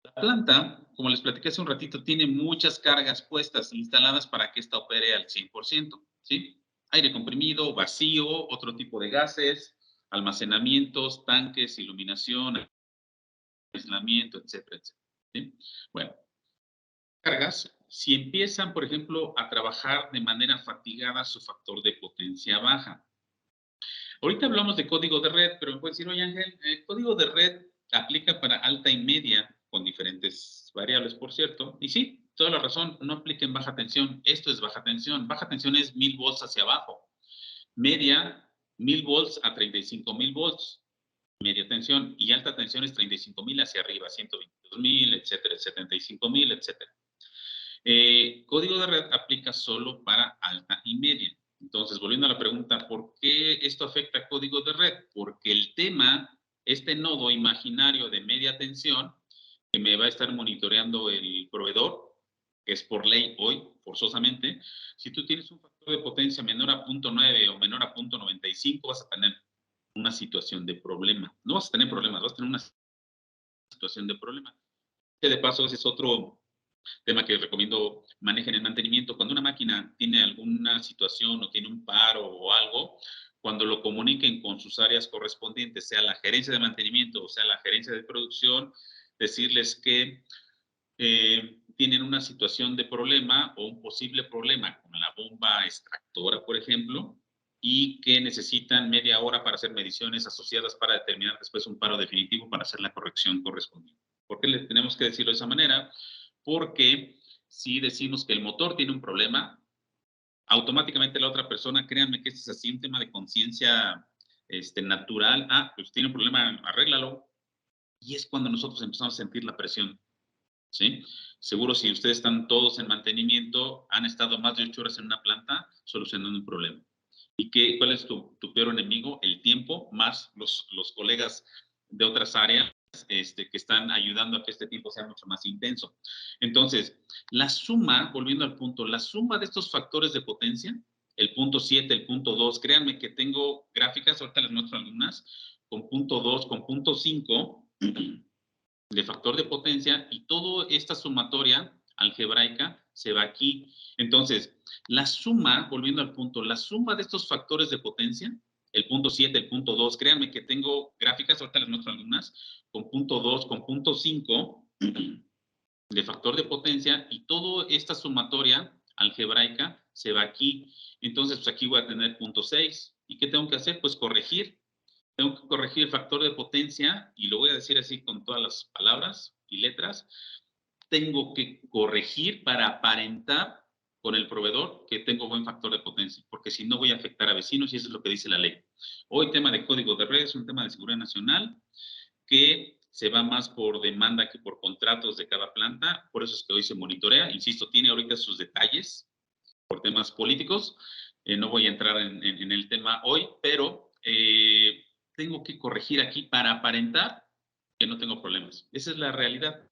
la planta, como les platiqué hace un ratito, tiene muchas cargas puestas, instaladas para que ésta opere al 100%, ¿sí? Aire comprimido, vacío, otro tipo de gases, almacenamientos, tanques, iluminación, aislamiento, etcétera, etcétera. ¿Sí? Bueno, cargas, si empiezan, por ejemplo, a trabajar de manera fatigada, su factor de potencia baja. Ahorita hablamos de código de red, pero me puede decir, oye Ángel, el código de red aplica para alta y media, con diferentes variables, por cierto. Y sí, toda la razón, no aplica en baja tensión. Esto es baja tensión. Baja tensión es 1000 volts hacia abajo. Media, 1000 volts a 35,000 volts. Media tensión. Y alta tensión es 35,000 hacia arriba, 122,000, etcétera, 75,000, etcétera. Código de red aplica solo para alta y media. Entonces, Entonces, volviendo a la pregunta, ¿por qué esto afecta a código de red? Porque el tema, este nodo imaginario de media tensión, que me va a estar monitoreando el proveedor, que es por ley hoy, forzosamente, si tú tienes un factor de potencia menor a 0.9 o menor a 0.95, vas a tener una situación de problema. No vas a tener problemas, vas a tener una situación de problema. Que de paso, ese es otro tema que recomiendo manejen el mantenimiento. Cuando una máquina tiene alguna situación o tiene un paro o algo, cuando lo comuniquen con sus áreas correspondientes, sea la gerencia de mantenimiento o sea la gerencia de producción, decirles que tienen una situación de problema o un posible problema con la bomba extractora, por ejemplo, y que necesitan media hora para hacer mediciones asociadas para determinar después un paro definitivo para hacer la corrección correspondiente. ¿Por qué le tenemos que decirlo de esa manera? Porque si decimos que el motor tiene un problema, automáticamente la otra persona, créanme que este es así un tema de conciencia natural, pues tiene un problema, arréglalo. Y es cuando nosotros empezamos a sentir la presión, ¿sí? Seguro si ustedes están todos en mantenimiento, han estado más de 8 horas en una planta solucionando un problema. ¿Y cuál es tu peor enemigo? El tiempo, más los colegas de otras áreas que están ayudando a que este tiempo sea mucho más intenso. Entonces, la suma, volviendo al punto, la suma de estos factores de potencia, el punto 7, el punto 2, créanme que tengo gráficas, ahorita les muestro algunas, con punto 2, con punto 5, de factor de potencia, y toda esta sumatoria algebraica se va aquí. Entonces, la suma, volviendo al punto, la suma de estos factores de potencia, el punto 7, el punto 2, créanme que tengo gráficas, ahorita les muestro algunas, con punto 2, con punto 5 de factor de potencia, y toda esta sumatoria algebraica se va aquí. Entonces, pues aquí voy a tener punto 6. ¿Y qué tengo que hacer? Pues corregir. Tengo que corregir el factor de potencia, y lo voy a decir así con todas las palabras y letras. Tengo que corregir para aparentar con el proveedor que tengo buen factor de potencia, porque si no voy a afectar a vecinos, y eso es lo que dice la ley. Hoy tema de código de red es un tema de seguridad nacional que se va más por demanda que por contratos de cada planta, por eso es que hoy se monitorea, insisto, tiene ahorita sus detalles por temas políticos, no voy a entrar en el tema hoy, pero tengo que corregir aquí para aparentar que no tengo problemas. Esa es la realidad.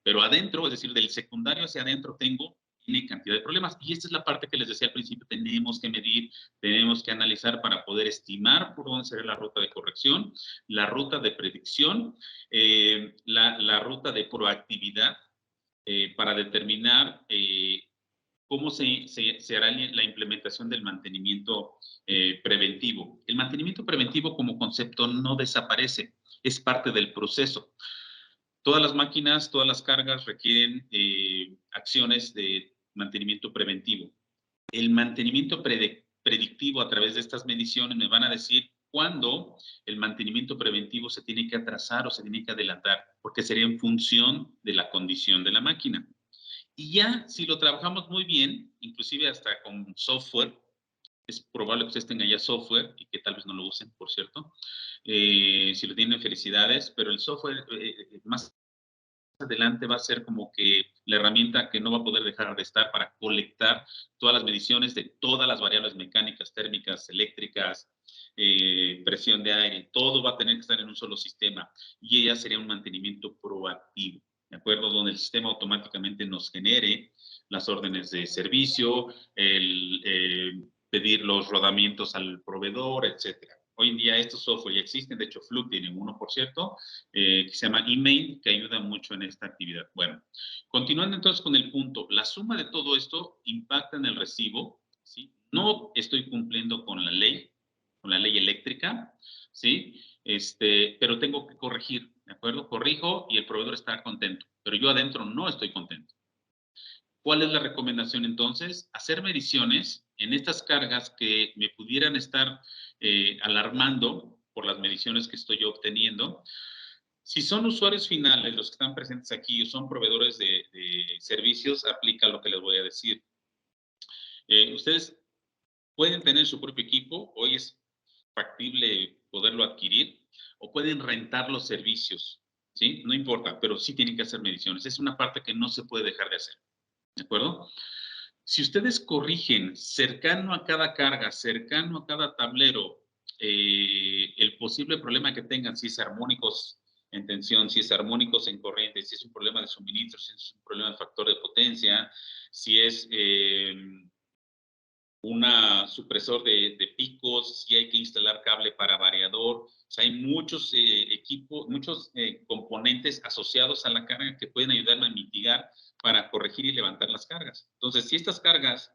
Pero adentro, es decir, del secundario hacia adentro, tiene cantidad de problemas. Y esta es la parte que les decía al principio, tenemos que medir, tenemos que analizar para poder estimar por dónde será la ruta de corrección, la ruta de predicción, la ruta de proactividad, para determinar cómo se hará la implementación del mantenimiento preventivo. El mantenimiento preventivo como concepto no desaparece, es parte del proceso. Todas las máquinas, todas las cargas requieren acciones de mantenimiento preventivo. El mantenimiento predictivo a través de estas mediciones me van a decir cuándo el mantenimiento preventivo se tiene que atrasar o se tiene que adelantar, porque sería en función de la condición de la máquina. Y ya, si lo trabajamos muy bien, inclusive hasta con software, es probable que ustedes tengan ya software y que tal vez no lo usen, por cierto. Si lo tienen, felicidades, pero el software más adelante va a ser como que la herramienta que no va a poder dejar de estar para colectar todas las mediciones de todas las variables mecánicas, térmicas, eléctricas, presión de aire, todo va a tener que estar en un solo sistema, y ella sería un mantenimiento proactivo, ¿de acuerdo? Donde el sistema automáticamente nos genere las órdenes de servicio, pedir los rodamientos al proveedor, etcétera. Hoy en día estos software ya existen, de hecho Fluke tiene uno, por cierto, que se llama email, que ayuda mucho en esta actividad. Bueno, continuando entonces con el punto, la suma de todo esto impacta en el recibo, ¿sí? No estoy cumpliendo con la ley eléctrica, ¿sí? Pero tengo que corregir, ¿de acuerdo? Corrijo y el proveedor está contento, pero yo adentro no estoy contento. ¿Cuál es la recomendación entonces? Hacer mediciones en estas cargas que me pudieran estar alarmando por las mediciones que estoy obteniendo. Si son usuarios finales los que están presentes aquí o son proveedores de servicios, aplica lo que les voy a decir. Ustedes pueden tener su propio equipo, hoy es factible poderlo adquirir, o pueden rentar los servicios, ¿sí? No importa, pero sí tienen que hacer mediciones. Es una parte que no se puede dejar de hacer, ¿de acuerdo? Si ustedes corrigen cercano a cada carga, cercano a cada tablero, el posible problema que tengan, si es armónicos en tensión, si es armónicos en corriente, si es un problema de suministro, si es un problema de factor de potencia, si es una supresor de picos, si hay que instalar cable para variador. O sea, hay muchos equipos, muchos componentes asociados a la carga que pueden ayudarme a mitigar para corregir y levantar las cargas. Entonces, si estas cargas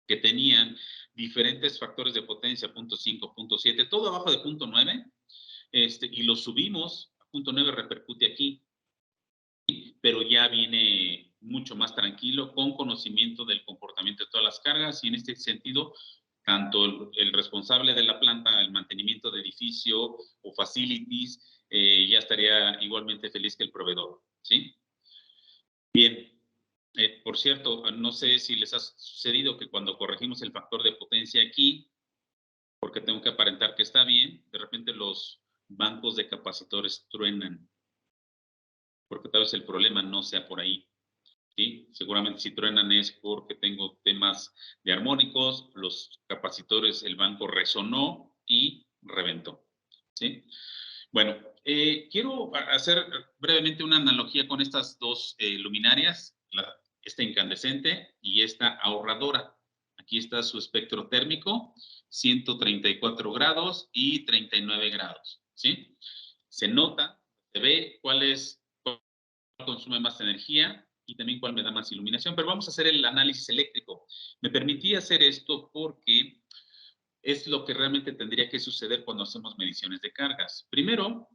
que tenían diferentes factores de potencia, punto 5, punto 7, todo abajo de punto 9, y lo subimos, a punto 9 repercute aquí, pero ya viene mucho más tranquilo, con conocimiento del comportamiento de todas las cargas, y en este sentido, tanto el responsable de la planta, el mantenimiento de edificio o facilities, ya estaría igualmente feliz que el proveedor, ¿sí? Bien, por cierto, no sé si les ha sucedido que cuando corregimos el factor de potencia aquí, porque tengo que aparentar que está bien, de repente los bancos de capacitores truenan, porque tal vez el problema no sea por ahí, ¿sí? Seguramente si truenan es porque tengo temas de armónicos, los capacitores, el banco resonó y reventó, ¿sí? Bueno, quiero hacer brevemente una analogía con estas dos luminarias, esta incandescente y esta ahorradora. Aquí está su espectro térmico, 134 grados y 39 grados, ¿sí? Se nota, se ve cuál consume más energía y también cuál me da más iluminación, pero vamos a hacer el análisis eléctrico. Me permití hacer esto porque es lo que realmente tendría que suceder cuando hacemos mediciones de cargas. Primero,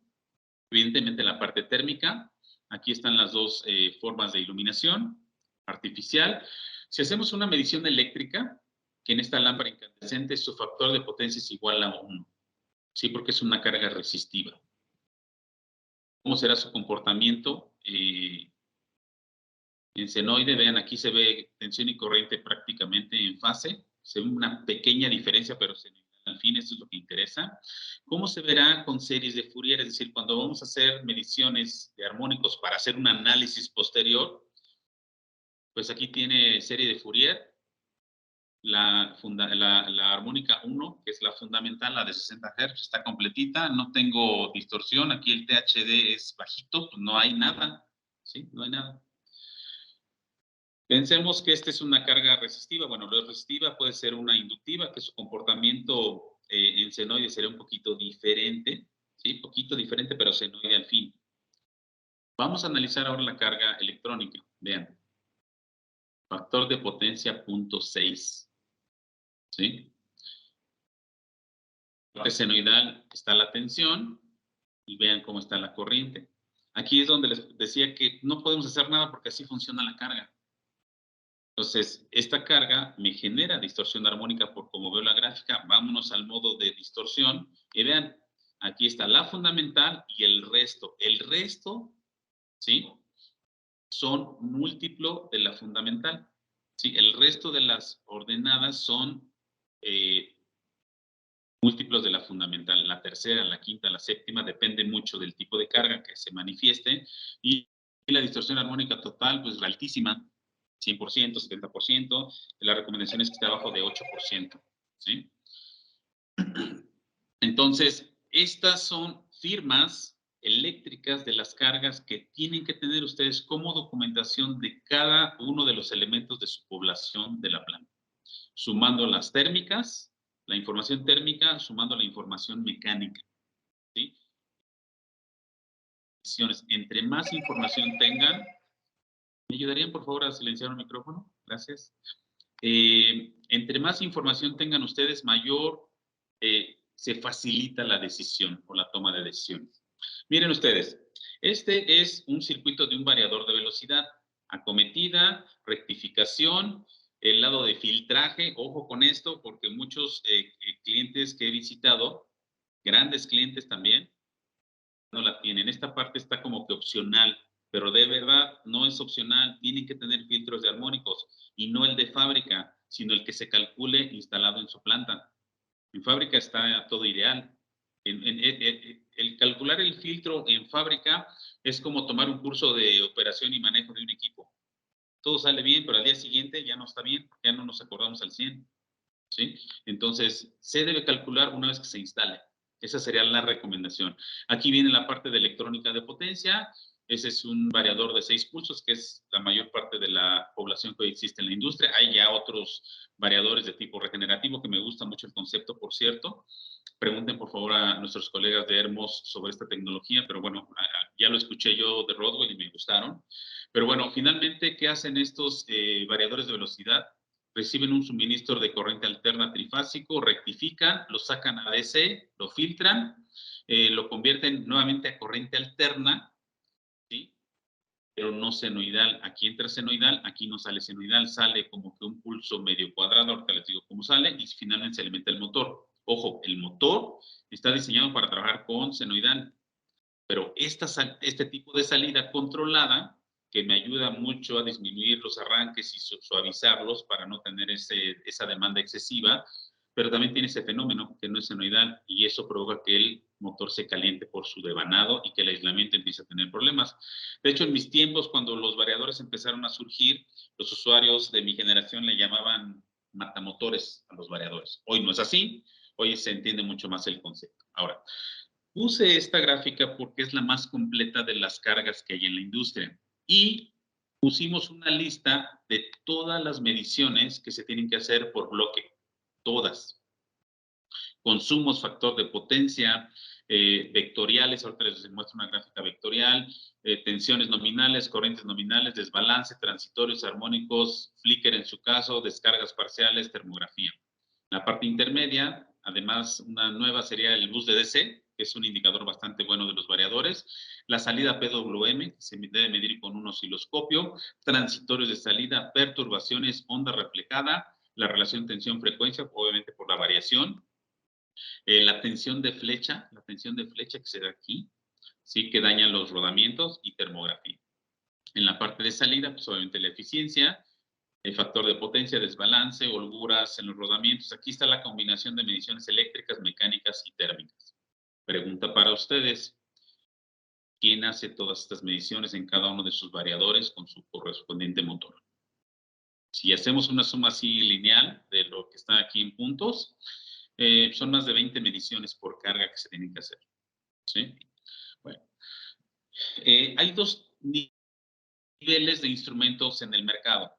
evidentemente la parte térmica. Aquí están las dos formas de iluminación artificial. Si hacemos una medición eléctrica, que en esta lámpara incandescente su factor de potencia es igual a 1, ¿sí? Porque es una carga resistiva. ¿Cómo será su comportamiento? En senoide, vean, aquí se ve tensión y corriente prácticamente en fase. Se ve una pequeña diferencia, pero al fin esto es lo que interesa. ¿Cómo se verá con series de Fourier? Es decir, cuando vamos a hacer mediciones de armónicos para hacer un análisis posterior, pues aquí tiene serie de Fourier, la armónica 1, que es la fundamental, la de 60 Hz, está completita, no tengo distorsión, aquí el THD es bajito, pues no hay nada, ¿sí? No hay nada. Pensemos que esta es una carga resistiva. Bueno, lo resistiva puede ser una inductiva, que su comportamiento en senoide sería un poquito diferente, ¿sí? Poquito diferente, pero senoide al fin. Vamos a analizar ahora la carga electrónica. Vean, factor de potencia 0.6, ¿sí? La parte senoidal está la tensión y vean cómo está la corriente. Aquí es donde les decía que no podemos hacer nada porque así funciona la carga. Entonces, esta carga me genera distorsión armónica por como veo la gráfica. Vámonos al modo de distorsión y vean, aquí está la fundamental y el resto. El resto, ¿sí? Son múltiplo de la fundamental. ¿Sí? El resto de las ordenadas son múltiplos de la fundamental. La tercera, la quinta, la séptima, depende mucho del tipo de carga que se manifieste. Y la distorsión armónica total, pues altísima. 100%, 70%, la recomendación es que esté abajo de 8%, ¿sí? Entonces, estas son firmas eléctricas de las cargas que tienen que tener ustedes como documentación de cada uno de los elementos de su población de la planta, sumando las térmicas, la información térmica, sumando la información mecánica, ¿sí? Entre más información tengan, ¿me ayudarían por favor a silenciar el micrófono? Gracias. Entre más información tengan ustedes, mayor se facilita la decisión o la toma de decisiones. Miren ustedes, este es un circuito de un variador de velocidad, acometida, rectificación, el lado de filtraje, ojo con esto, porque muchos clientes que he visitado, grandes clientes también, no la tienen. Esta parte está como que opcional, pero de verdad no es opcional. Tienen que tener filtros de armónicos y no el de fábrica, sino el que se calcule instalado en su planta. En fábrica está todo ideal. El calcular el filtro en fábrica es como tomar un curso de operación y manejo de un equipo. todo sale bien, pero al día siguiente ya no está bien, ya no nos acordamos al 100, ¿sí? Entonces, se debe calcular una vez que se instale. Esa sería la recomendación. Aquí viene la parte de electrónica de potencia. Ese es un variador de 6 pulsos, que es la mayor parte de la población que hoy existe en la industria. Hay ya otros variadores de tipo regenerativo, que me gusta mucho el concepto, por cierto. Pregunten, por favor, a nuestros colegas de Hermos sobre esta tecnología, pero bueno, ya lo escuché yo de Rodwell y me gustaron. Pero bueno, finalmente, ¿qué hacen estos variadores de velocidad? Reciben un suministro de corriente alterna trifásico, rectifican, lo sacan a DC, lo filtran, lo convierten nuevamente a corriente alterna, ¿sí? Pero no senoidal. Aquí entra senoidal, aquí no sale senoidal, sale como que un pulso medio cuadrado, ahorita les digo cómo sale, y finalmente se alimenta el motor. Ojo, el motor está diseñado para trabajar con senoidal, pero este tipo de salida controlada, que me ayuda mucho a disminuir los arranques y suavizarlos para no tener esa demanda excesiva, pero también tiene ese fenómeno que no es senoidal y eso provoca que el motor se caliente por su devanado y que el aislamiento empiece a tener problemas. De hecho, en mis tiempos, cuando los variadores empezaron a surgir, los usuarios de mi generación le llamaban matamotores a los variadores. Hoy no es así, hoy se entiende mucho más el concepto. Ahora, puse esta gráfica porque es la más completa de las cargas que hay en la industria y pusimos una lista de todas las mediciones que se tienen que hacer por bloque, todas. Consumos, factor de potencia, vectoriales, ahorita les muestro una gráfica vectorial, tensiones nominales, corrientes nominales, desbalance, transitorios, armónicos, flicker en su caso, descargas parciales, termografía. La parte intermedia, además, una nueva sería el bus de DC, que es un indicador bastante bueno de los variadores. La salida PWM, que se debe medir con un osciloscopio. Transitorios de salida, perturbaciones, onda reflejada, la relación tensión-frecuencia, obviamente por la variación. La tensión de flecha que se da aquí, sí, que daña los rodamientos y termografía. En la parte de salida, pues obviamente la eficiencia, el factor de potencia, desbalance, holguras en los rodamientos. Aquí está la combinación de mediciones eléctricas, mecánicas y térmicas. Pregunta para ustedes, ¿quién hace todas estas mediciones en cada uno de sus variadores con su correspondiente motor? Si hacemos una suma así lineal de lo que está aquí en puntos, son más de 20 mediciones por carga que se tienen que hacer. ¿Sí? Bueno, hay dos niveles de instrumentos en el mercado.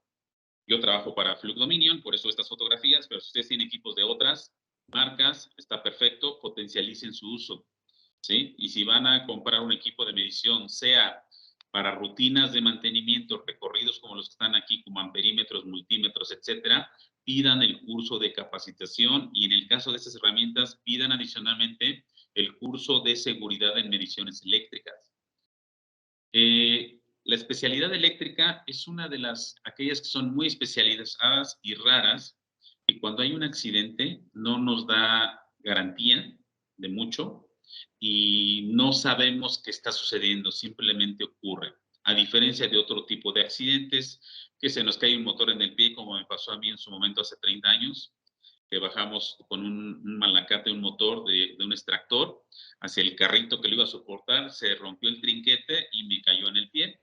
Yo trabajo para Flux Dominion, por eso estas fotografías, pero si ustedes tienen equipos de otras marcas, está perfecto, potencialicen su uso, ¿sí? Y si van a comprar un equipo de medición, sea para rutinas de mantenimiento, recorridos como los que están aquí, como amperímetros, multímetros, etcétera, pidan el curso de capacitación y en el caso de estas herramientas, pidan adicionalmente el curso de seguridad en mediciones eléctricas. La especialidad eléctrica es una de aquellas que son muy especializadas y raras, y cuando hay un accidente no nos da garantía de mucho y no sabemos qué está sucediendo, simplemente ocurre. A diferencia de otro tipo de accidentes, que se nos cae un motor en el pie, como me pasó a mí en su momento hace 30 años, que bajamos con un malacate, un motor de un extractor, hacia el carrito que lo iba a soportar, se rompió el trinquete y me cayó en el pie,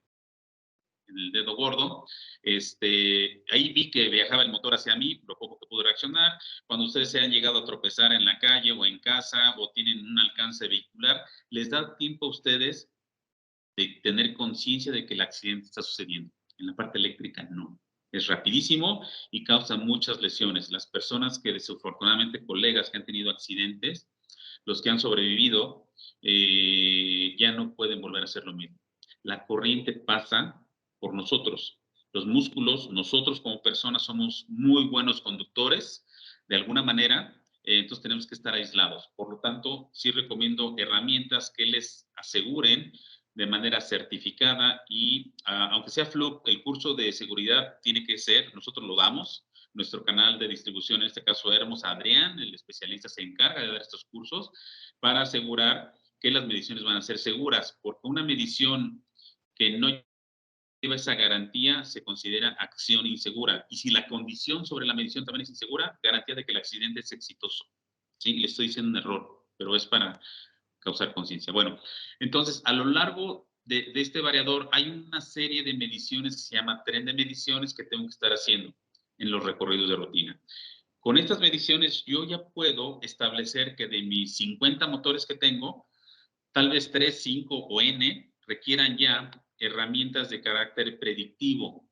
en el dedo gordo. Ahí vi que viajaba el motor hacia mí, lo poco que pude reaccionar. Cuando ustedes se han llegado a tropezar en la calle o en casa o tienen un alcance vehicular, les da tiempo a ustedes de tener conciencia de que el accidente está sucediendo. En la parte eléctrica no. Es rapidísimo y causa muchas lesiones. Las personas que desafortunadamente, colegas que han tenido accidentes, los que han sobrevivido, ya no pueden volver a hacer lo mismo. La corriente pasa por nosotros. Los músculos, nosotros como personas somos muy buenos conductores, de alguna manera, entonces tenemos que estar aislados. Por lo tanto, sí recomiendo herramientas que les aseguren de manera certificada y aunque sea Flux, el curso de seguridad tiene que ser, nosotros lo damos, nuestro canal de distribución, en este caso Hermos, Adrián, el especialista se encarga de dar estos cursos para asegurar que las mediciones van a ser seguras, porque una medición que no lleva esa garantía se considera acción insegura. Y si la condición sobre la medición también es insegura, garantía de que el accidente es exitoso. Sí, le estoy diciendo un error, pero es para causar conciencia. Bueno, entonces, a lo largo de este variador hay una serie de mediciones que se llama tren de mediciones que tengo que estar haciendo en los recorridos de rutina. Con estas mediciones yo ya puedo establecer que de mis 50 motores que tengo, tal vez 3, 5 o N requieran ya herramientas de carácter predictivo.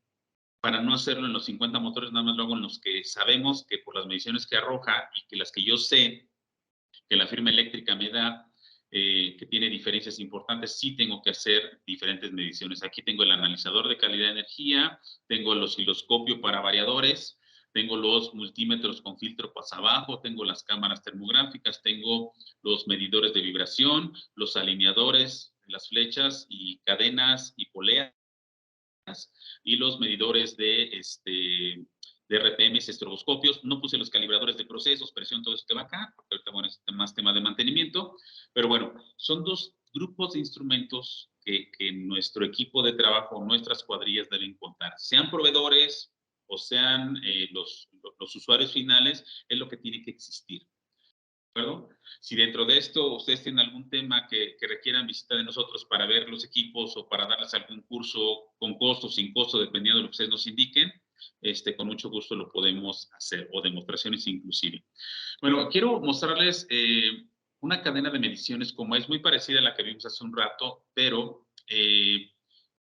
Para no hacerlo en los 50 motores, nada más lo hago en los que sabemos que por las mediciones que arroja y que las que yo sé que la firma eléctrica me da, que tiene diferencias importantes, sí tengo que hacer diferentes mediciones. Aquí tengo el analizador de calidad de energía, tengo el osciloscopio para variadores, tengo los multímetros con filtro pasa abajo, tengo las cámaras termográficas, tengo los medidores de vibración, los alineadores, las flechas y cadenas y poleas, y los medidores de RPMs, estroboscopios. No puse los calibradores de procesos, presión, todo eso que va acá, porque ahorita, bueno, es más tema de mantenimiento. Pero bueno, son dos grupos de instrumentos que nuestro equipo de trabajo, nuestras cuadrillas deben contar. Sean proveedores o sean los usuarios finales, es lo que tiene que existir. ¿De acuerdo? Si dentro de esto ustedes tienen algún tema que requieran visita de nosotros para ver los equipos o para darles algún curso con costo, sin costo, dependiendo de lo que ustedes nos indiquen, con mucho gusto lo podemos hacer, o demostraciones inclusive. Bueno, quiero mostrarles una cadena de mediciones como es muy parecida a la que vimos hace un rato, pero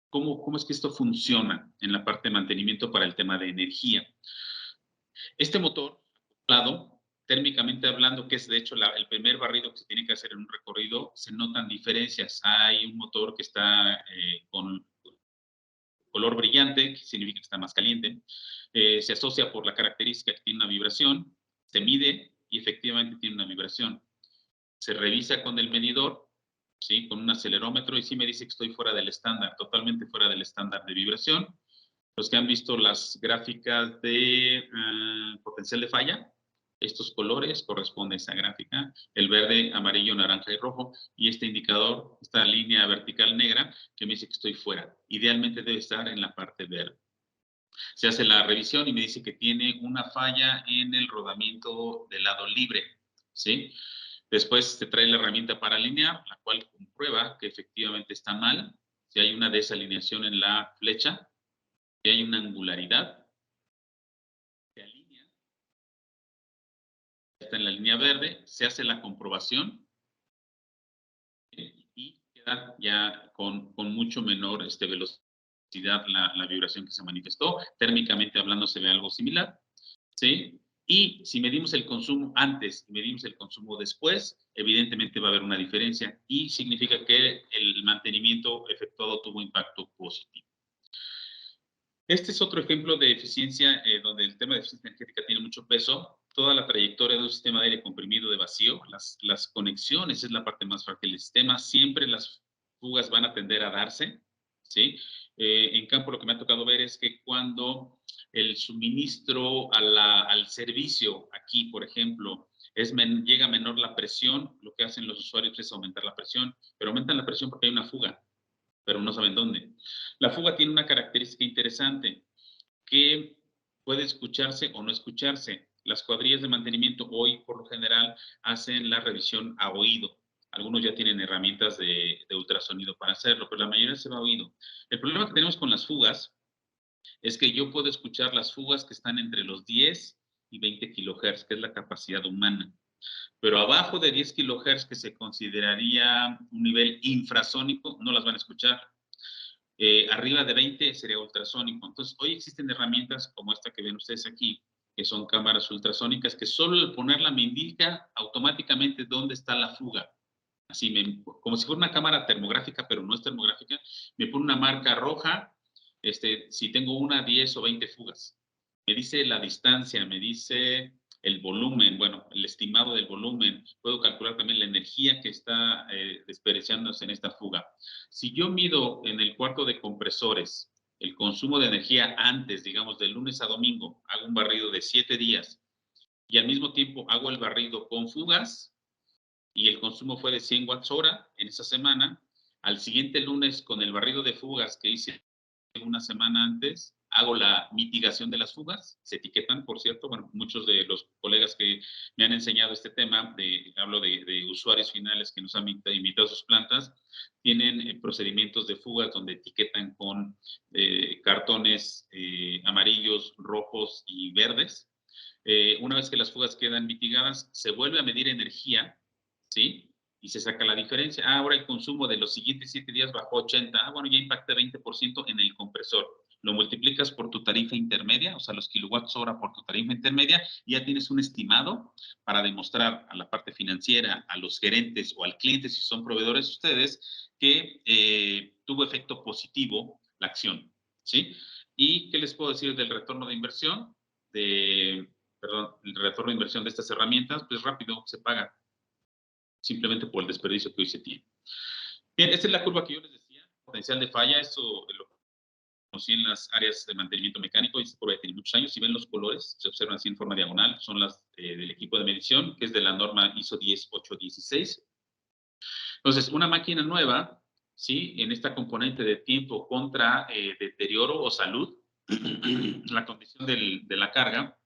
¿cómo es que esto funciona en la parte de mantenimiento para el tema de energía? Este motor, acoplado, térmicamente hablando, que es de hecho el primer barrido que se tiene que hacer en un recorrido, se notan diferencias. Hay un motor que está con color brillante, que significa que está más caliente. Se asocia por la característica que tiene una vibración, se mide y efectivamente tiene una vibración. Se revisa con el medidor, ¿sí? Con un acelerómetro y sí me dice que estoy fuera del estándar, totalmente fuera del estándar de vibración. Los que han visto las gráficas de potencial de falla, estos colores corresponden a esa gráfica, el verde, amarillo, naranja y rojo, y este indicador, esta línea vertical negra, que me dice que estoy fuera. Idealmente debe estar en la parte verde. Se hace la revisión y me dice que tiene una falla en el rodamiento del lado libre, ¿sí? Después se trae la herramienta para alinear, la cual comprueba que efectivamente está mal, si hay una desalineación en la flecha, si hay una angularidad, se alinea, está en la línea verde, se hace la comprobación y queda ya con mucho menor velocidad la vibración que se manifestó. Térmicamente hablando se ve algo similar, ¿sí? Y si medimos el consumo antes y medimos el consumo después, evidentemente va a haber una diferencia y significa que el mantenimiento efectuado tuvo impacto positivo. Este es otro ejemplo de eficiencia donde el tema de eficiencia energética tiene mucho peso. Toda la trayectoria de un sistema de aire comprimido de vacío, las conexiones es la parte más frágil del sistema. Siempre las fugas van a tender a darse, ¿sí? En campo lo que me ha tocado ver es que cuando el suministro al servicio aquí, por ejemplo, llega a menor la presión, lo que hacen los usuarios es aumentar la presión, pero aumentan la presión porque hay una fuga, pero no saben dónde. La fuga tiene una característica interesante, que puede escucharse o no escucharse. Las cuadrillas de mantenimiento hoy, por lo general, hacen la revisión a oído. Algunos ya tienen herramientas de ultrasonido para hacerlo, pero la mayoría se va a oído. El problema que tenemos con las fugas es que yo puedo escuchar las fugas que están entre los 10 y 20 kilohertz, que es la capacidad humana. Pero abajo de 10 kilohertz, que se consideraría un nivel infrasónico, no las van a escuchar. Arriba de 20 sería ultrasónico. Entonces, hoy existen herramientas como esta que ven ustedes aquí, que son cámaras ultrasónicas, que solo al ponerla me indica automáticamente dónde está la fuga. Así, como si fuera una cámara termográfica, pero no es termográfica, me pone una marca roja, si tengo una, 10 o 20 fugas. Me dice la distancia, me dice el volumen, bueno, el estimado del volumen. Puedo calcular también la energía que está desperdiciándose en esta fuga. Si yo mido en el cuarto de compresores el consumo de energía antes, digamos, de lunes a domingo, hago un barrido de 7 días y al mismo tiempo hago el barrido con fugas y el consumo fue de 100 watts hora en esa semana, al siguiente lunes con el barrido de fugas que hice una semana antes, hago la mitigación de las fugas, se etiquetan, por cierto, bueno, muchos de los colegas que me han enseñado este tema, hablo de usuarios finales que nos han invitado a sus plantas, tienen procedimientos de fugas donde etiquetan con cartones amarillos, rojos y verdes. Una vez que las fugas quedan mitigadas, se vuelve a medir energía, ¿sí? Y se saca la diferencia. Ahora el consumo de los siguientes 7 días bajó 80. Bueno, ya impacta 20% en el compresor. Lo multiplicas por tu tarifa intermedia, o sea, los kilowatts hora por tu tarifa intermedia, y ya tienes un estimado para demostrar a la parte financiera, a los gerentes o al cliente, si son proveedores ustedes, que tuvo efecto positivo la acción, ¿sí? ¿Y qué les puedo decir del retorno de inversión? Perdón, el retorno de inversión de estas herramientas, pues rápido se paga, simplemente por el desperdicio que hoy se tiene. Bien, esta es la curva que yo les decía, potencial de falla, eso lo conocí en las áreas de mantenimiento mecánico, y esta curva ya tiene muchos años. Si ven los colores, se observan así en forma diagonal, son las del equipo de medición, que es de la norma ISO 10816. Entonces, una máquina nueva, ¿sí? En esta componente de tiempo contra deterioro o salud, la condición de la carga,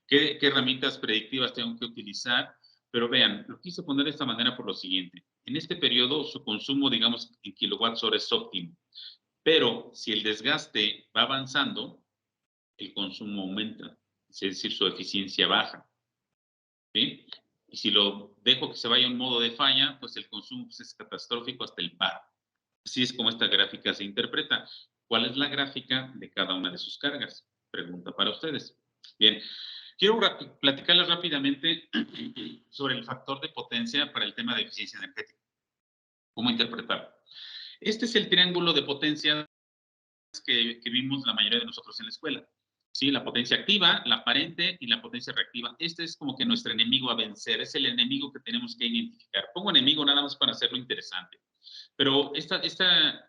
¿qué herramientas predictivas tengo que utilizar? Pero vean, lo quise poner de esta manera por lo siguiente. En este periodo, su consumo, digamos, en kilowatts hora es óptimo. Pero si el desgaste va avanzando, el consumo aumenta. Es decir, su eficiencia baja. ¿Sí? Y si lo dejo que se vaya a un modo de falla, pues el consumo pues, es catastrófico hasta el paro. Así es como esta gráfica se interpreta. ¿Cuál es la gráfica de cada una de sus cargas? Pregunta para ustedes. Bien, quiero platicarles rápidamente sobre el factor de potencia para el tema de eficiencia energética. ¿Cómo interpretarlo? Este es el triángulo de potencia que vimos la mayoría de nosotros en la escuela. ¿Sí? La potencia activa, la aparente y la potencia reactiva. Este es como que nuestro enemigo a vencer, es el enemigo que tenemos que identificar. Pongo enemigo nada más para hacerlo interesante. Pero esta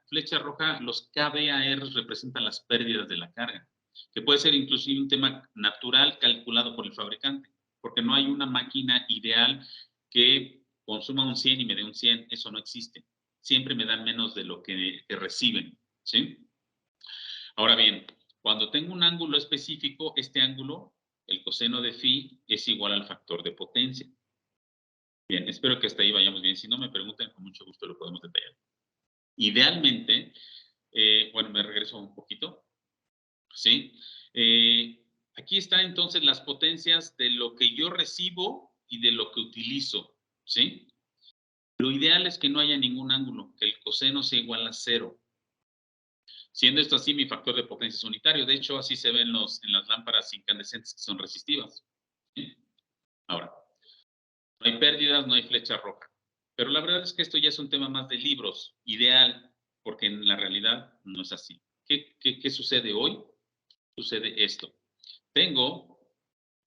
flecha roja, los kVAR representan las pérdidas de la carga, que puede ser inclusive un tema natural calculado por el fabricante, porque no hay una máquina ideal que consuma un 100 y me dé un 100, eso no existe. Siempre me dan menos de lo que reciben, ¿sí? Ahora bien, cuando tengo un ángulo específico, este ángulo, el coseno de phi, es igual al factor de potencia. Bien, espero que hasta ahí vayamos bien. Si no me preguntan, con mucho gusto lo podemos detallar. Idealmente, bueno, me regreso un poquito, ¿sí? Aquí están entonces las potencias de lo que yo recibo y de lo que utilizo, ¿sí? Lo ideal es que no haya ningún ángulo, que el coseno sea igual a 0. Siendo esto así, mi factor de potencia es unitario. De hecho, así se ven en las lámparas incandescentes que son resistivas. ¿Sí? Ahora, no hay pérdidas, no hay flecha roja. Pero la verdad es que esto ya es un tema más de libros, ideal, porque en la realidad no es así. ¿Qué sucede hoy? Sucede esto. Tengo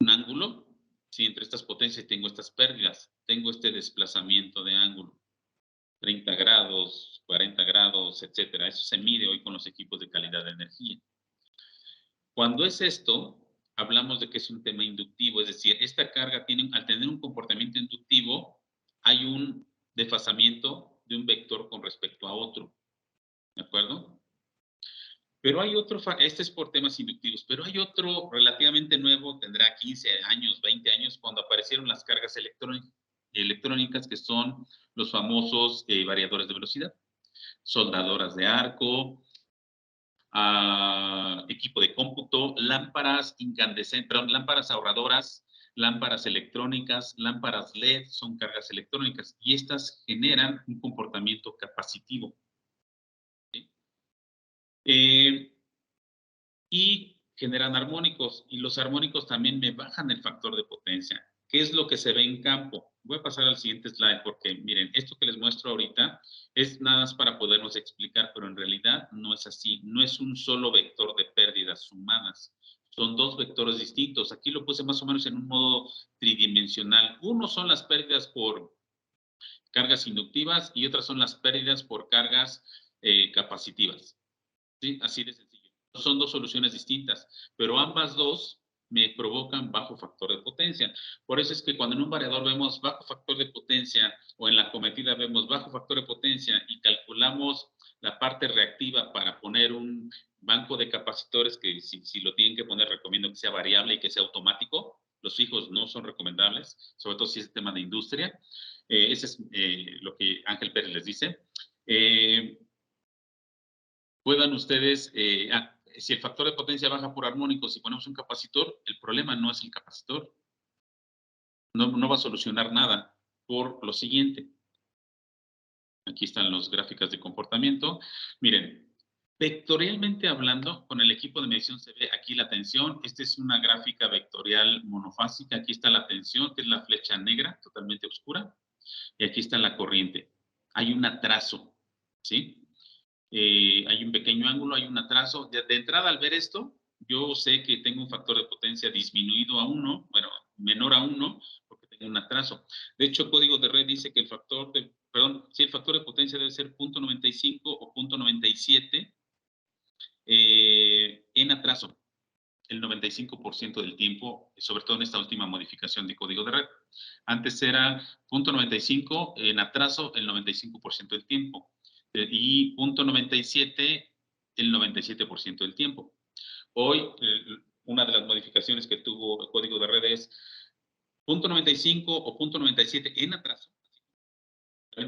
un ángulo, sí, entre estas potencias tengo estas pérdidas, tengo este desplazamiento de ángulo. 30 grados, 40 grados, etcétera. Eso se mide hoy con los equipos de calidad de energía. Cuando es esto, hablamos de que es un tema inductivo, es decir, esta carga tiene, al tener un comportamiento inductivo, hay un desfasamiento de un vector con respecto a otro. ¿De acuerdo? Pero hay otro, este es por temas inductivos, pero hay otro relativamente nuevo, tendrá 15 años, 20 años, cuando aparecieron las cargas electrónicas que son los famosos variadores de velocidad, soldadoras de arco, equipo de cómputo, lámparas incandescentes, perdón, lámparas ahorradoras, lámparas electrónicas, lámparas LED, son cargas electrónicas y estas generan un comportamiento capacitivo. ¿Sí? Y generan armónicos y los armónicos también me bajan el factor de potencia. ¿Qué es lo que se ve en campo? Voy a pasar al siguiente slide porque miren, esto que les muestro ahorita es nada más para podernos explicar, pero en realidad no es así. No es un solo vector de pérdidas sumadas. Son dos vectores distintos. Aquí lo puse más o menos en un modo tridimensional. Uno son las pérdidas por cargas inductivas y otras son las pérdidas por cargas capacitivas. ¿Sí? Así de sencillo. Son dos soluciones distintas, pero ambas dos me provocan bajo factor de potencia. Por eso es que cuando en un variador vemos bajo factor de potencia o en la cometida vemos bajo factor de potencia y calculamos la parte reactiva para poner un banco de capacitores que si lo tienen que poner, recomiendo que sea variable y que sea automático. Los fijos no son recomendables, sobre todo si es tema de industria. Ese es lo que Ángel Pérez les dice. Puedan ustedes, si el factor de potencia baja por armónico, si ponemos un capacitor, el problema no es el capacitor. No va a solucionar nada por lo siguiente. Aquí están las gráficas de comportamiento. Miren, vectorialmente hablando, con el equipo de medición se ve aquí la tensión. Esta es una gráfica vectorial monofásica. Aquí está la tensión, que es la flecha negra, totalmente oscura. Y aquí está la corriente. Hay un atraso, ¿sí? Hay un pequeño ángulo, hay un atraso. De entrada, al ver esto, yo sé que tengo un factor de potencia disminuido a 1, bueno, menor a 1, porque tengo un atraso. De hecho, código de red dice que el factor de, el factor de potencia debe ser 0.95 o 0.97 en atraso, el 95% del tiempo, sobre todo en esta última modificación de código de red. Antes era 0.95 en atraso el 95% del tiempo y 0.97 el 97% del tiempo. Hoy, una de las modificaciones que tuvo el código de red es 0.95 o 0.97 en atraso,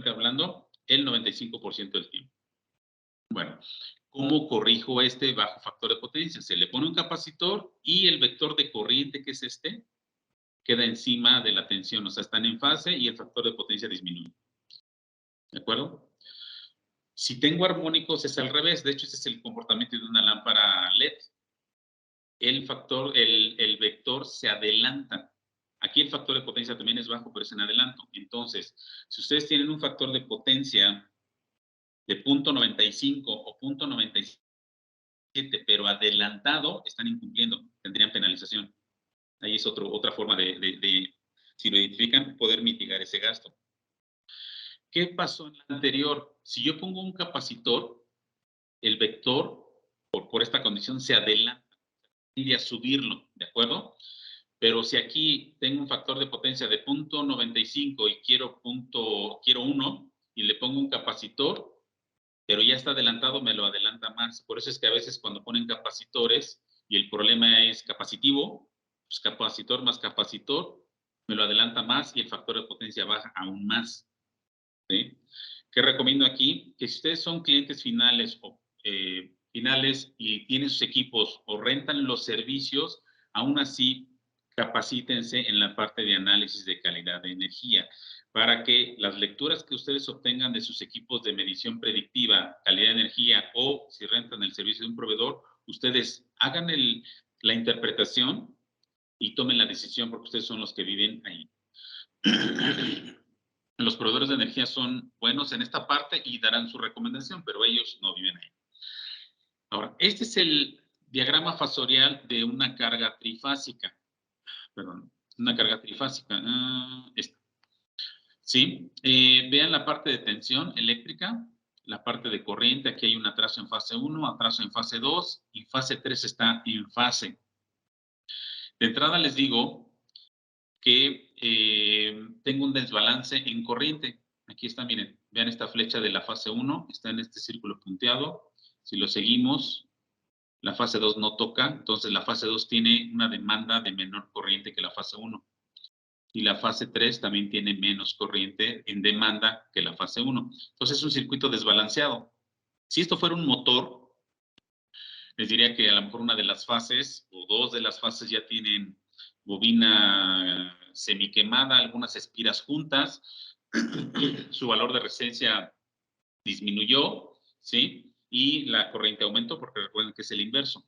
hablando, el 95% del tiempo. Bueno, ¿cómo corrijo este bajo factor de potencia? Se le pone un capacitor y el vector de corriente, que es este, queda encima de la tensión, o sea, están en fase y el factor de potencia disminuye. ¿De acuerdo? Si tengo armónicos es al revés, de hecho ese es el comportamiento de una lámpara LED. El vector se adelanta. Aquí el factor de potencia también es bajo, pero es en adelanto. Entonces, si ustedes tienen un factor de potencia de 0.95 o 0.97, pero adelantado, están incumpliendo, tendrían penalización. Ahí es otra forma si lo identifican, poder mitigar ese gasto. ¿Qué pasó en la anterior? Si yo pongo un capacitor, el vector, por esta condición, se adelanta, tiende a subirlo, ¿de acuerdo? Pero si aquí tengo un factor de potencia de 0.95 y quiero 1 y le pongo un capacitor, pero ya está adelantado, me lo adelanta más. Por eso es que a veces cuando ponen capacitores y el problema es capacitivo, pues capacitor más capacitor, me lo adelanta más y el factor de potencia baja aún más. ¿Sí? ¿Qué recomiendo aquí? Que si ustedes son clientes finales y tienen sus equipos o rentan los servicios, aún así capacítense en la parte de análisis de calidad de energía para que las lecturas que ustedes obtengan de sus equipos de medición predictiva, calidad de energía o si rentan el servicio de un proveedor, ustedes hagan la interpretación y tomen la decisión porque ustedes son los que viven ahí. Los proveedores de energía son buenos en esta parte y darán su recomendación, pero ellos no viven ahí. Ahora, este es el diagrama fasorial de una carga trifásica. Perdón, una carga trifásica. Esta. ¿Sí? Vean la parte de tensión eléctrica, la parte de corriente. Aquí hay un atraso en fase 1, atraso en fase 2 y fase 3 está en fase. De entrada les digo que tengo un desbalance en corriente. Aquí está, miren, vean esta flecha de la fase 1, está en este círculo punteado. Si lo seguimos, la fase 2 no toca, entonces la fase 2 tiene una demanda de menor corriente que la fase 1. Y la fase 3 también tiene menos corriente en demanda que la fase 1. Entonces es un circuito desbalanceado. Si esto fuera un motor, les diría que a lo mejor una de las fases o dos de las fases ya tienen bobina semiquemada, algunas espiras juntas, su valor de resistencia disminuyó, ¿sí? Y la corriente aumentó, porque recuerden que es el inverso,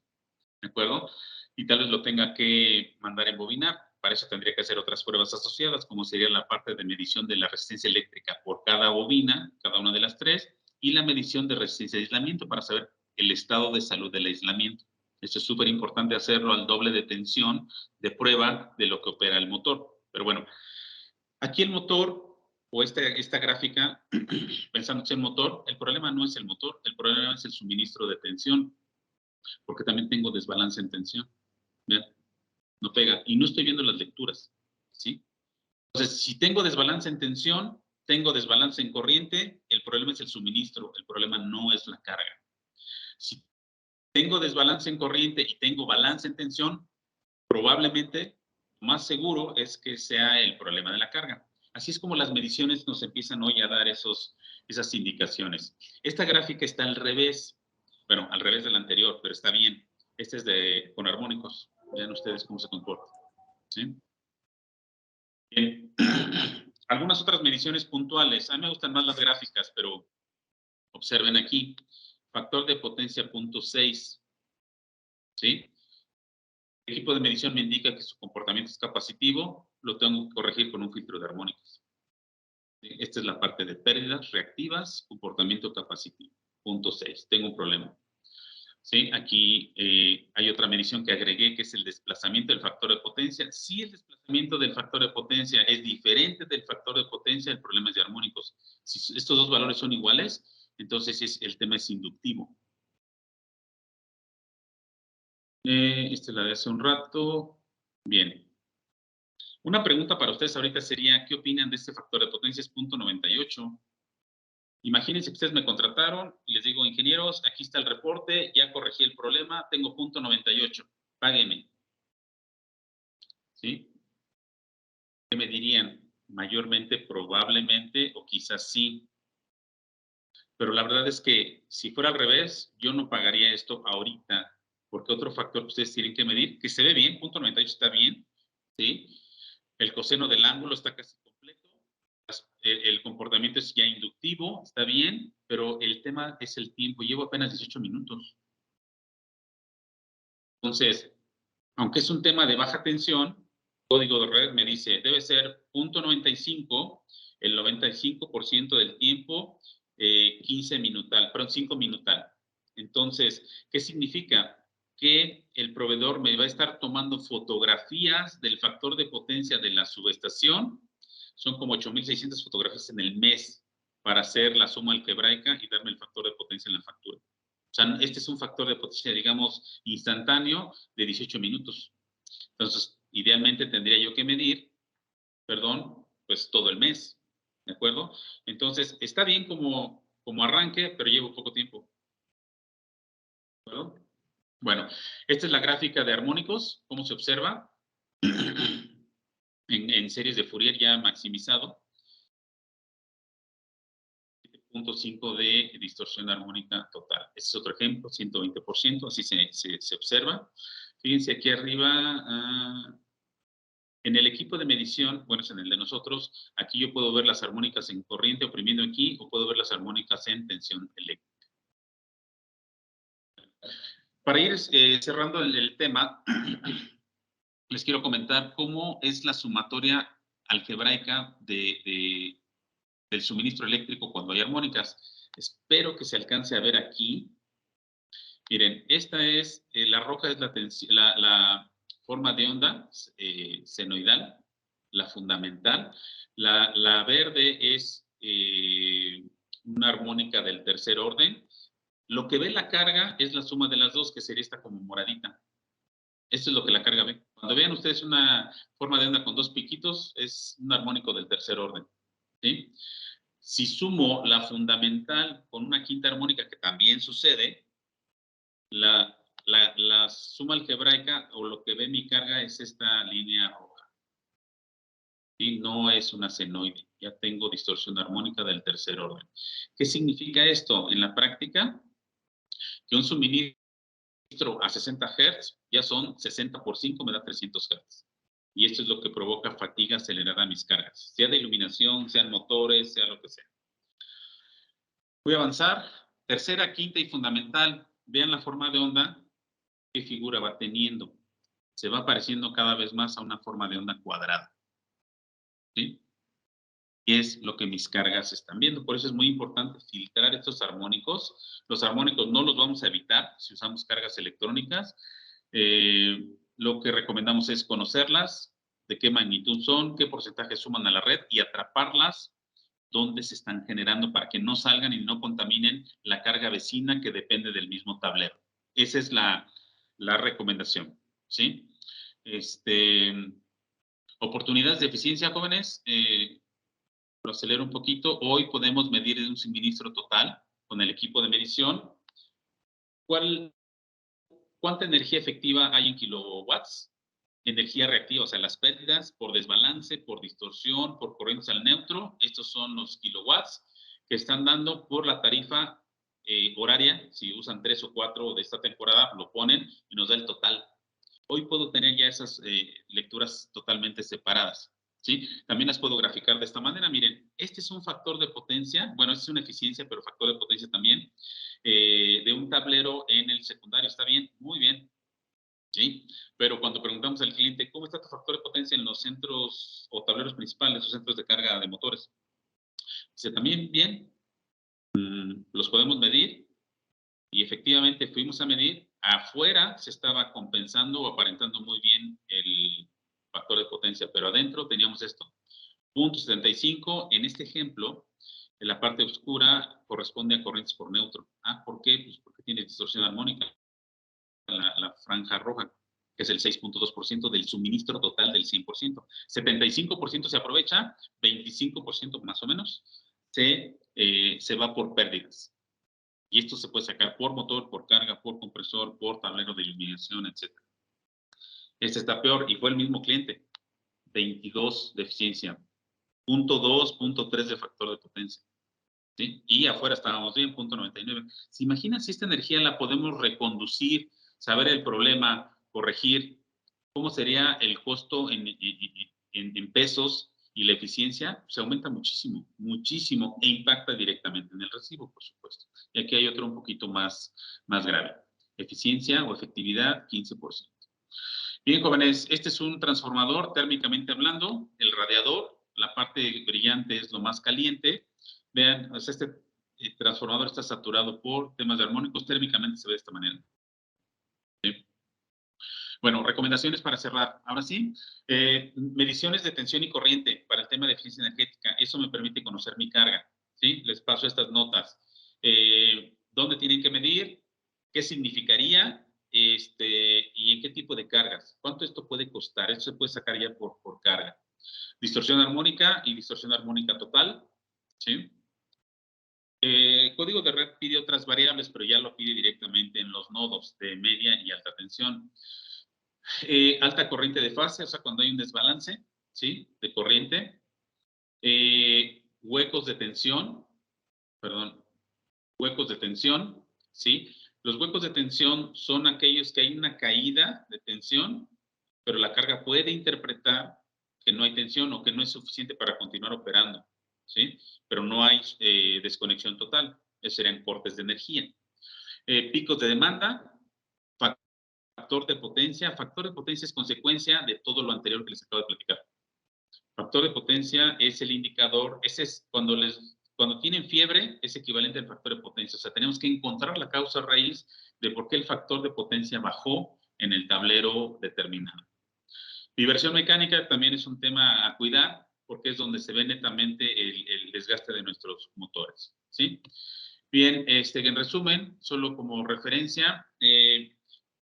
¿de acuerdo? Y tal vez lo tenga que mandar en bobinar. Para eso tendría que hacer otras pruebas asociadas, como sería la parte de medición de la resistencia eléctrica por cada bobina, cada una de las tres, y la medición de resistencia de aislamiento para saber el estado de salud del aislamiento. Esto es súper importante hacerlo al doble de tensión de prueba de lo que opera el motor. Pero bueno, aquí el motor o esta gráfica, pensando en el motor, el problema no es el motor, el problema es el suministro de tensión, porque también tengo desbalance en tensión. ¿Vean? No pega. Y no estoy viendo las lecturas, ¿sí? Entonces, si tengo desbalance en tensión, tengo desbalance en corriente, el problema es el suministro, el problema no es la carga. Si tengo desbalance en corriente y tengo balance en tensión, probablemente más seguro es que sea el problema de la carga. Así es como las mediciones nos empiezan hoy a dar esas indicaciones. Esta gráfica está al revés, bueno, al revés de la anterior, pero está bien. Este es con armónicos. Vean ustedes cómo se comporta. ¿Sí? Bien. Algunas otras mediciones puntuales. A mí me gustan más las gráficas, pero observen aquí. Factor de potencia 0.6. ¿Sí? El equipo de medición me indica que su comportamiento es capacitivo, lo tengo que corregir con un filtro de armónicos. Esta es la parte de pérdidas reactivas, comportamiento capacitivo. Punto 6, tengo un problema. ¿Sí? Aquí hay otra medición que agregué, que es el desplazamiento del factor de potencia. Si el desplazamiento del factor de potencia es diferente del factor de potencia, el problema es de armónicos. Si estos dos valores son iguales, entonces el tema es inductivo. Esta es la de hace un rato. Bien. Una pregunta para ustedes ahorita sería, ¿qué opinan de este factor de potencia? Es 0.98. Imagínense que ustedes me contrataron y les digo, ingenieros, aquí está el reporte, ya corregí el problema, tengo 0.98, págueme. ¿Sí? ¿Qué me dirían? Mayormente, probablemente, o quizás sí. Pero la verdad es que si fuera al revés, yo no pagaría esto ahorita, porque otro factor que ustedes tienen que medir, que se ve bien, 0.98 está bien, ¿sí? El coseno del ángulo está casi completo, el comportamiento es ya inductivo, está bien, pero el tema es el tiempo, llevo apenas 18 minutos. Entonces, aunque es un tema de baja tensión, código de red me dice, debe ser 0.95, el 95% del tiempo, 15 minutal, perdón, 5 minutal. Entonces, ¿qué significa? Que el proveedor me va a estar tomando fotografías del factor de potencia de la subestación. Son como 8.600 fotografías en el mes para hacer la suma algebraica y darme el factor de potencia en la factura. O sea, este es un factor de potencia, digamos, instantáneo de 18 minutos. Entonces, idealmente tendría yo que medir, perdón, pues todo el mes, ¿de acuerdo? Entonces, está bien como arranque, pero llevo poco tiempo. ¿De acuerdo? Bueno, esta es la gráfica de armónicos, cómo se observa en series de Fourier ya maximizado. 7.5 de distorsión armónica total. Este es otro ejemplo, 120%, así se observa. Fíjense aquí arriba, en el equipo de medición, bueno, es en el de nosotros, aquí yo puedo ver las armónicas en corriente oprimiendo aquí, o puedo ver las armónicas en tensión eléctrica. Para ir cerrando el tema, les quiero comentar cómo es la sumatoria algebraica del suministro eléctrico cuando hay armónicas. Espero que se alcance a ver aquí. Miren, esta es, la roja es la forma de onda senoidal, la fundamental. La verde es una armónica del tercer orden. Lo que ve la carga es la suma de las dos, que sería esta como moradita. Esto es lo que la carga ve. Cuando vean ustedes una forma de onda con dos piquitos, es un armónico del tercer orden. ¿Sí? Si sumo la fundamental con una quinta armónica, que también sucede, la suma algebraica o lo que ve mi carga es esta línea roja. Y no es una senoide. Ya tengo distorsión armónica del tercer orden. ¿Qué significa esto? En la práctica, que un suministro a 60 Hz ya son 60 por 5, me da 300 Hz. Y esto es lo que provoca fatiga acelerada a mis cargas, sea de iluminación, sean motores, sea lo que sea. Voy a avanzar. Tercera, quinta y fundamental. Vean la forma de onda, qué figura va teniendo. Se va pareciendo cada vez más a una forma de onda cuadrada. ¿Sí? Y es lo que mis cargas están viendo. Por eso es muy importante filtrar estos armónicos. Los armónicos no los vamos a evitar si usamos cargas electrónicas. Lo que recomendamos es conocerlas, de qué magnitud son, qué porcentaje suman a la red y atraparlas donde se están generando para que no salgan y no contaminen la carga vecina que depende del mismo tablero. Esa es la recomendación, ¿sí? Oportunidades de eficiencia, jóvenes. Lo acelero un poquito. Hoy podemos medir un suministro total con el equipo de medición. ¿Cuál ¿Cuánta energía efectiva hay en kilowatts? Energía reactiva, o sea, las pérdidas por desbalance, por distorsión, por corrientes al neutro, estos son los kilowatts que están dando por la tarifa horaria. Si usan 3 o 4 de esta temporada, lo ponen y nos da el total. Hoy puedo tener ya esas lecturas totalmente separadas, ¿sí? También las puedo graficar de esta manera. Miren, este es un factor de potencia, bueno, este es una eficiencia, pero factor de potencia también, de un tablero en el secundario. ¿Está bien? Muy bien, ¿sí? Pero cuando preguntamos al cliente, ¿cómo está tu factor de potencia en los centros o tableros principales o centros de carga de motores? Dice, también bien, los podemos medir. Y efectivamente fuimos a medir, afuera se estaba compensando o aparentando muy bien el factor de potencia, pero adentro teníamos esto, 0.75, en este ejemplo, en la parte oscura corresponde a corrientes por neutro. Ah, ¿por qué? Pues porque tiene distorsión armónica, la franja roja, que es el 6.2% del suministro total del 100%. 75% se aprovecha, 25% más o menos se va por pérdidas. Y esto se puede sacar por motor, por carga, por compresor, por tablero de iluminación, etc. Este está peor y fue el mismo cliente. 22 de eficiencia. 0.2, 0.3 de factor de potencia. ¿Sí? Y afuera estábamos bien, 0.99. ¿Se imaginan si esta energía la podemos reconducir, saber el problema, corregir? ¿Cómo sería el costo en pesos y la eficiencia? Se aumenta muchísimo, muchísimo e impacta directamente en el recibo, por supuesto. Y aquí hay otro un poquito más grave. Eficiencia o efectividad, 15%. Bien, jóvenes, este es un transformador térmicamente hablando. El radiador, la parte brillante es lo más caliente. Vean, o sea, este transformador está saturado por temas de armónicos. Térmicamente se ve de esta manera. ¿Sí? Bueno, recomendaciones para cerrar. Ahora sí, mediciones de tensión y corriente para el tema de eficiencia energética. Eso me permite conocer mi carga. ¿Sí? Les paso estas notas. ¿Dónde tienen que medir? ¿Qué significaría? Y en qué tipo de cargas. ¿Cuánto esto puede costar? Esto se puede sacar ya por carga. Distorsión armónica y distorsión armónica total. ¿Sí? Código de red pide otras variables, pero ya lo pide directamente en los nodos de media y alta tensión. Alta corriente de fase, o sea, cuando hay un desbalance, ¿sí? De corriente. Huecos de tensión, perdón, huecos de tensión, ¿sí? Los huecos de tensión son aquellos que hay una caída de tensión, pero la carga puede interpretar que no hay tensión o que no es suficiente para continuar operando, ¿sí? Pero no hay desconexión total, esos serían cortes de energía. Picos de demanda, factor de potencia es consecuencia de todo lo anterior que les acabo de platicar. Factor de potencia es el indicador, ese es cuando tienen fiebre, es equivalente al factor de potencia. O sea, tenemos que encontrar la causa raíz de por qué el factor de potencia bajó en el tablero determinado. Diversión mecánica también es un tema a cuidar, porque es donde se ve netamente el desgaste de nuestros motores, ¿sí? Bien, en resumen, solo como referencia,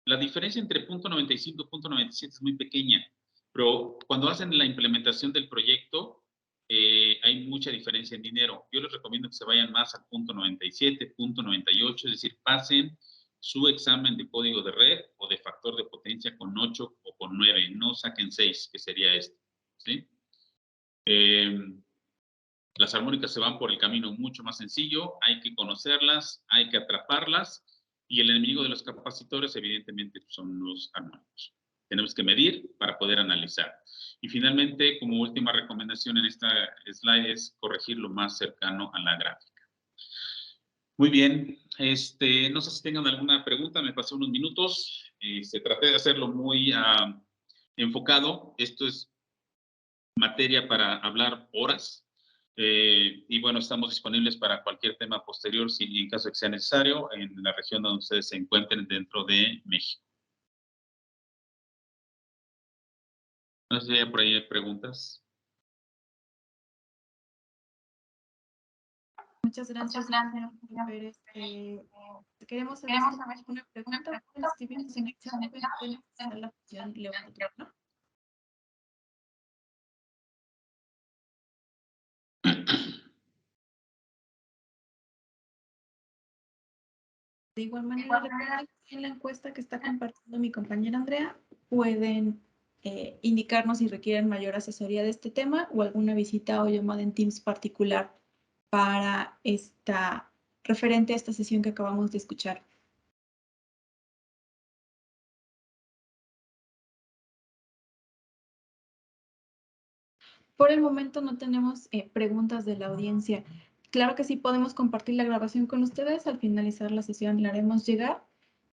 la diferencia entre 0.95 y 0.97 es muy pequeña, pero cuando hacen la implementación del proyecto, hay mucha diferencia en dinero. Yo les recomiendo que se vayan más al 0.97, 0.98, es decir, pasen su examen de código de red o de factor de potencia con 8 o con 9, no saquen 6, que sería este, ¿sí? Las armónicas se van por el camino mucho más sencillo, hay que conocerlas, hay que atraparlas, y el enemigo de los capacitores, evidentemente, son los armónicos. Tenemos que medir para poder analizar. Y finalmente, como última recomendación en esta slide es corregir lo más cercano a la gráfica. Muy bien, no sé si tengan alguna pregunta, me pasé unos minutos, se traté de hacerlo muy enfocado, esto es materia para hablar horas, y bueno, estamos disponibles para cualquier tema posterior, si en caso de que sea necesario, en la región donde ustedes se encuentren dentro de México. No sé si hay por ahí preguntas. Muchas gracias. Queremos saber una pregunta. Steven, si no puede hacer la opción levanta tu mano. De igual manera, recuerden que en la encuesta que está compartiendo mi compañera Andrea, pueden indicarnos si requieren mayor asesoría de este tema o alguna visita o llamada en Teams particular para esta, referente a esta sesión que acabamos de escuchar. Por el momento no tenemos preguntas de la audiencia. Claro que sí podemos compartir la grabación con ustedes. Al finalizar la sesión la haremos llegar.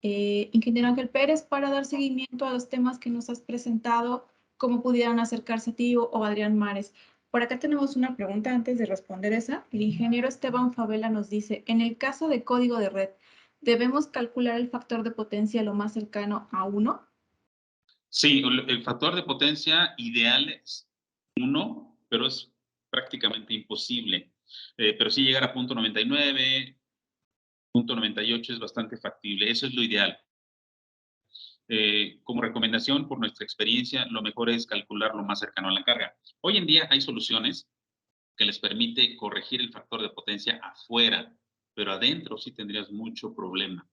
Ingeniero Ángel Pérez, para dar seguimiento a los temas que nos has presentado, ¿cómo pudieran acercarse a ti o Adrián Mares? Por acá tenemos una pregunta antes de responder esa. El ingeniero Esteban Favela nos dice, en el caso de código de red, ¿debemos calcular el factor de potencia lo más cercano a 1? Sí, el factor de potencia ideal es 1, pero es prácticamente imposible. Pero sí llegar a punto 99, punto 98 es bastante factible. Eso es lo ideal. Como recomendación, por nuestra experiencia, lo mejor es calcular lo más cercano a la carga. Hoy en día hay soluciones que les permite corregir el factor de potencia afuera, pero adentro sí tendrías mucho problema.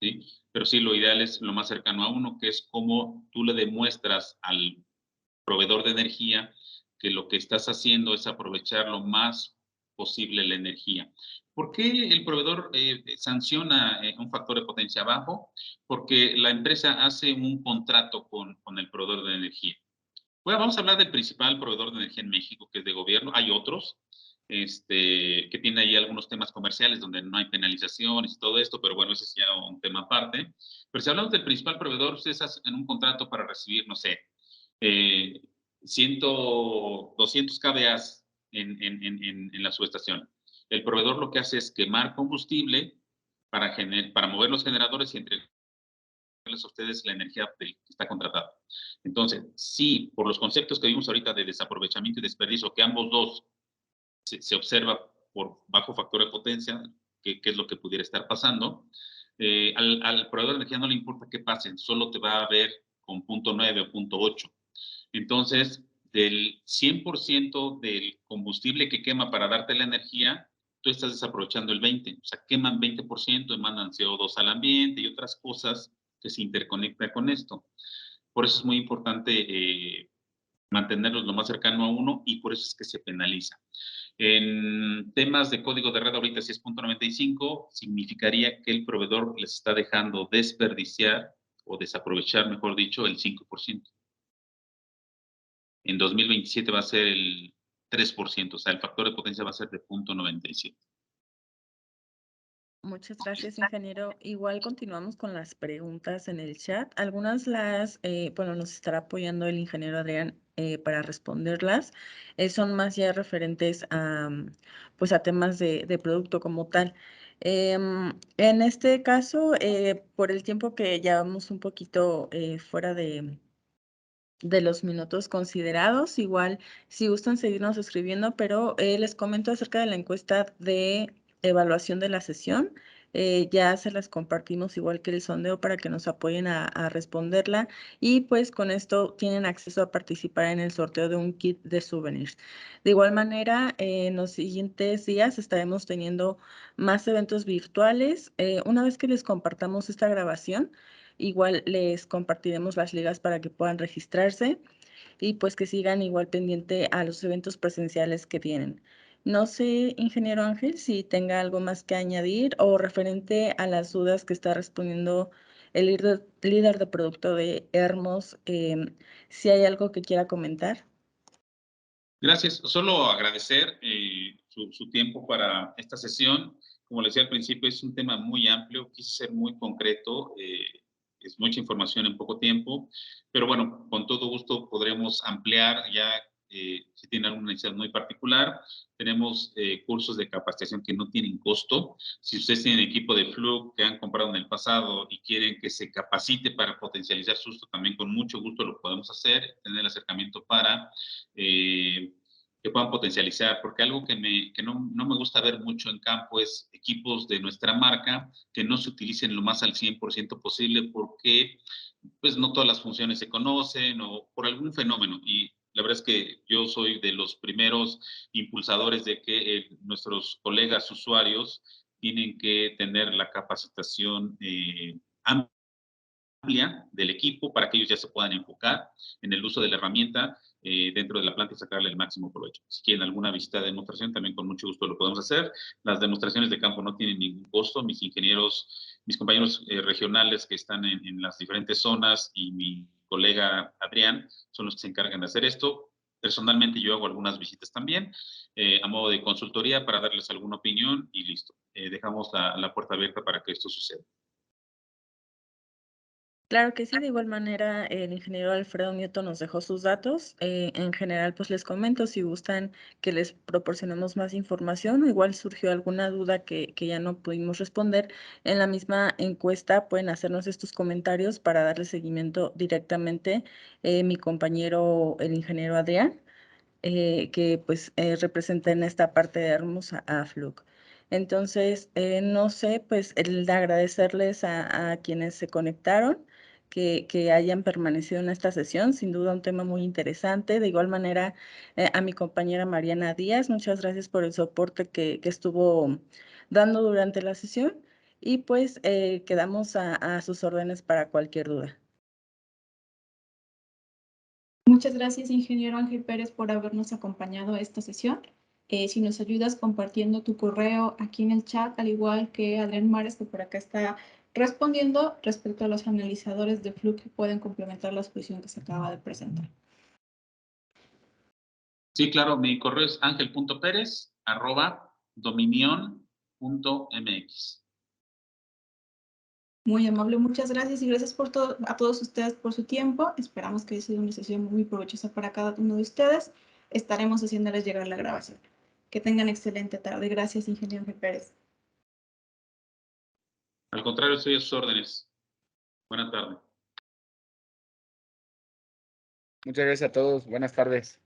¿Sí? Pero sí, lo ideal es lo más cercano a 1, que es como tú le demuestras al proveedor de energía que lo que estás haciendo es aprovechar lo más posible la energía. ¿Por qué el proveedor sanciona un factor de potencia bajo? Porque la empresa hace un contrato con el proveedor de energía. Bueno, vamos a hablar del principal proveedor de energía en México, que es de gobierno. Hay otros que tienen ahí algunos temas comerciales donde no hay penalizaciones y todo esto, pero bueno, ese es ya un tema aparte. Pero si hablamos del principal proveedor, ustedes hacen un contrato para recibir, no sé, eh, 100, 200 kVA en la subestación. El proveedor lo que hace es quemar combustible para mover los generadores y entregarles a ustedes la energía que está contratada. Entonces, sí, por los conceptos que vimos ahorita de desaprovechamiento y desperdicio, que ambos dos se observa por bajo factor de potencia, que es lo que pudiera estar pasando, al proveedor de energía no le importa qué pasen, solo te va a ver con punto 9 o punto 8. Entonces, del 100% del combustible que quema para darte la energía, tú estás desaprovechando el 20%. O sea, queman 20% y mandan CO2 al ambiente y otras cosas que se interconectan con esto. Por eso es muy importante mantenerlos lo más cercano a 1 y por eso es que se penaliza. En temas de código de red, ahorita si es punto 95, significaría que el proveedor les está dejando desperdiciar o desaprovechar, mejor dicho, el 5%. En 2027 va a ser el 3%, o sea, el factor de potencia va a ser de punto 97. Muchas gracias, ingeniero. Igual continuamos con las preguntas en el chat. Algunas bueno, nos estará apoyando el ingeniero Adrián para responderlas. Son más ya referentes a, pues a temas de producto como tal. En este caso, por el tiempo que llevamos un poquito fuera de los minutos considerados. Igual, si gustan seguirnos escribiendo, pero les comento acerca de la encuesta de evaluación de la sesión. Ya se las compartimos igual que el sondeo para que nos apoyen a responderla y pues con esto tienen acceso a participar en el sorteo de un kit de souvenirs. De igual manera, en los siguientes días estaremos teniendo más eventos virtuales. Una vez que les compartamos esta grabación, igual les compartiremos las ligas para que puedan registrarse y pues que sigan igual pendiente a los eventos presenciales que tienen. No sé, ingeniero Ángel, si tenga algo más que añadir o referente a las dudas que está respondiendo el líder de producto de Hermos, si hay algo que quiera comentar. Gracias. Solo agradecer su tiempo para esta sesión. Como les decía al principio, es un tema muy amplio. Quise ser muy concreto. Es mucha información en poco tiempo. Pero bueno, con todo gusto podremos ampliar ya si tienen alguna necesidad muy particular. Tenemos cursos de capacitación que no tienen costo. Si ustedes tienen equipo de Fluke que han comprado en el pasado y quieren que se capacite para potencializar su uso, también con mucho gusto lo podemos hacer. Tener el acercamiento para que puedan potencializar, porque algo que no me gusta ver mucho en campo es equipos de nuestra marca que no se utilicen lo más al 100% posible porque pues no todas las funciones se conocen o por algún fenómeno. Y la verdad es que yo soy de los primeros impulsadores de que nuestros colegas usuarios tienen que tener la capacitación amplia del equipo para que ellos ya se puedan enfocar en el uso de la herramienta dentro de la planta y sacarle el máximo provecho. Si quieren alguna visita de demostración, también con mucho gusto lo podemos hacer. Las demostraciones de campo no tienen ningún costo. Mis ingenieros, mis compañeros regionales que están en las diferentes zonas y mi colega Adrián son los que se encargan de hacer esto. Personalmente yo hago algunas visitas también a modo de consultoría para darles alguna opinión y listo. Dejamos la puerta abierta para que esto suceda. Claro que sí, de igual manera el ingeniero Alfredo Nieto nos dejó sus datos. En general, pues les comento, si gustan que les proporcionemos más información o igual surgió alguna duda que ya no pudimos responder, en la misma encuesta pueden hacernos estos comentarios para darle seguimiento directamente mi compañero, el ingeniero Adrián, que pues representa en esta parte de Hermos a Fluke. Entonces, no sé, pues el de agradecerles a quienes se conectaron, que hayan permanecido en esta sesión, sin duda un tema muy interesante. De igual manera, a mi compañera Mariana Díaz, muchas gracias por el soporte que estuvo dando durante la sesión y pues quedamos a sus órdenes para cualquier duda. Muchas gracias, ingeniero Ángel Pérez, por habernos acompañado a esta sesión. Si nos ayudas compartiendo tu correo aquí en el chat, al igual que Adrián Mares, que por acá está respondiendo respecto a los analizadores de Fluke que pueden complementar la solución que se acaba de presentar. Sí, claro, mi correo es angel.perez@dominion.mx. Muy amable, muchas gracias y gracias por a todos ustedes por su tiempo. Esperamos que haya sido una sesión muy provechosa para cada uno de ustedes. Estaremos haciéndoles llegar la grabación. Que tengan excelente tarde. Gracias, ingeniero Ángel Pérez. Al contrario, estoy a sus órdenes. Buenas tardes. Muchas gracias a todos. Buenas tardes.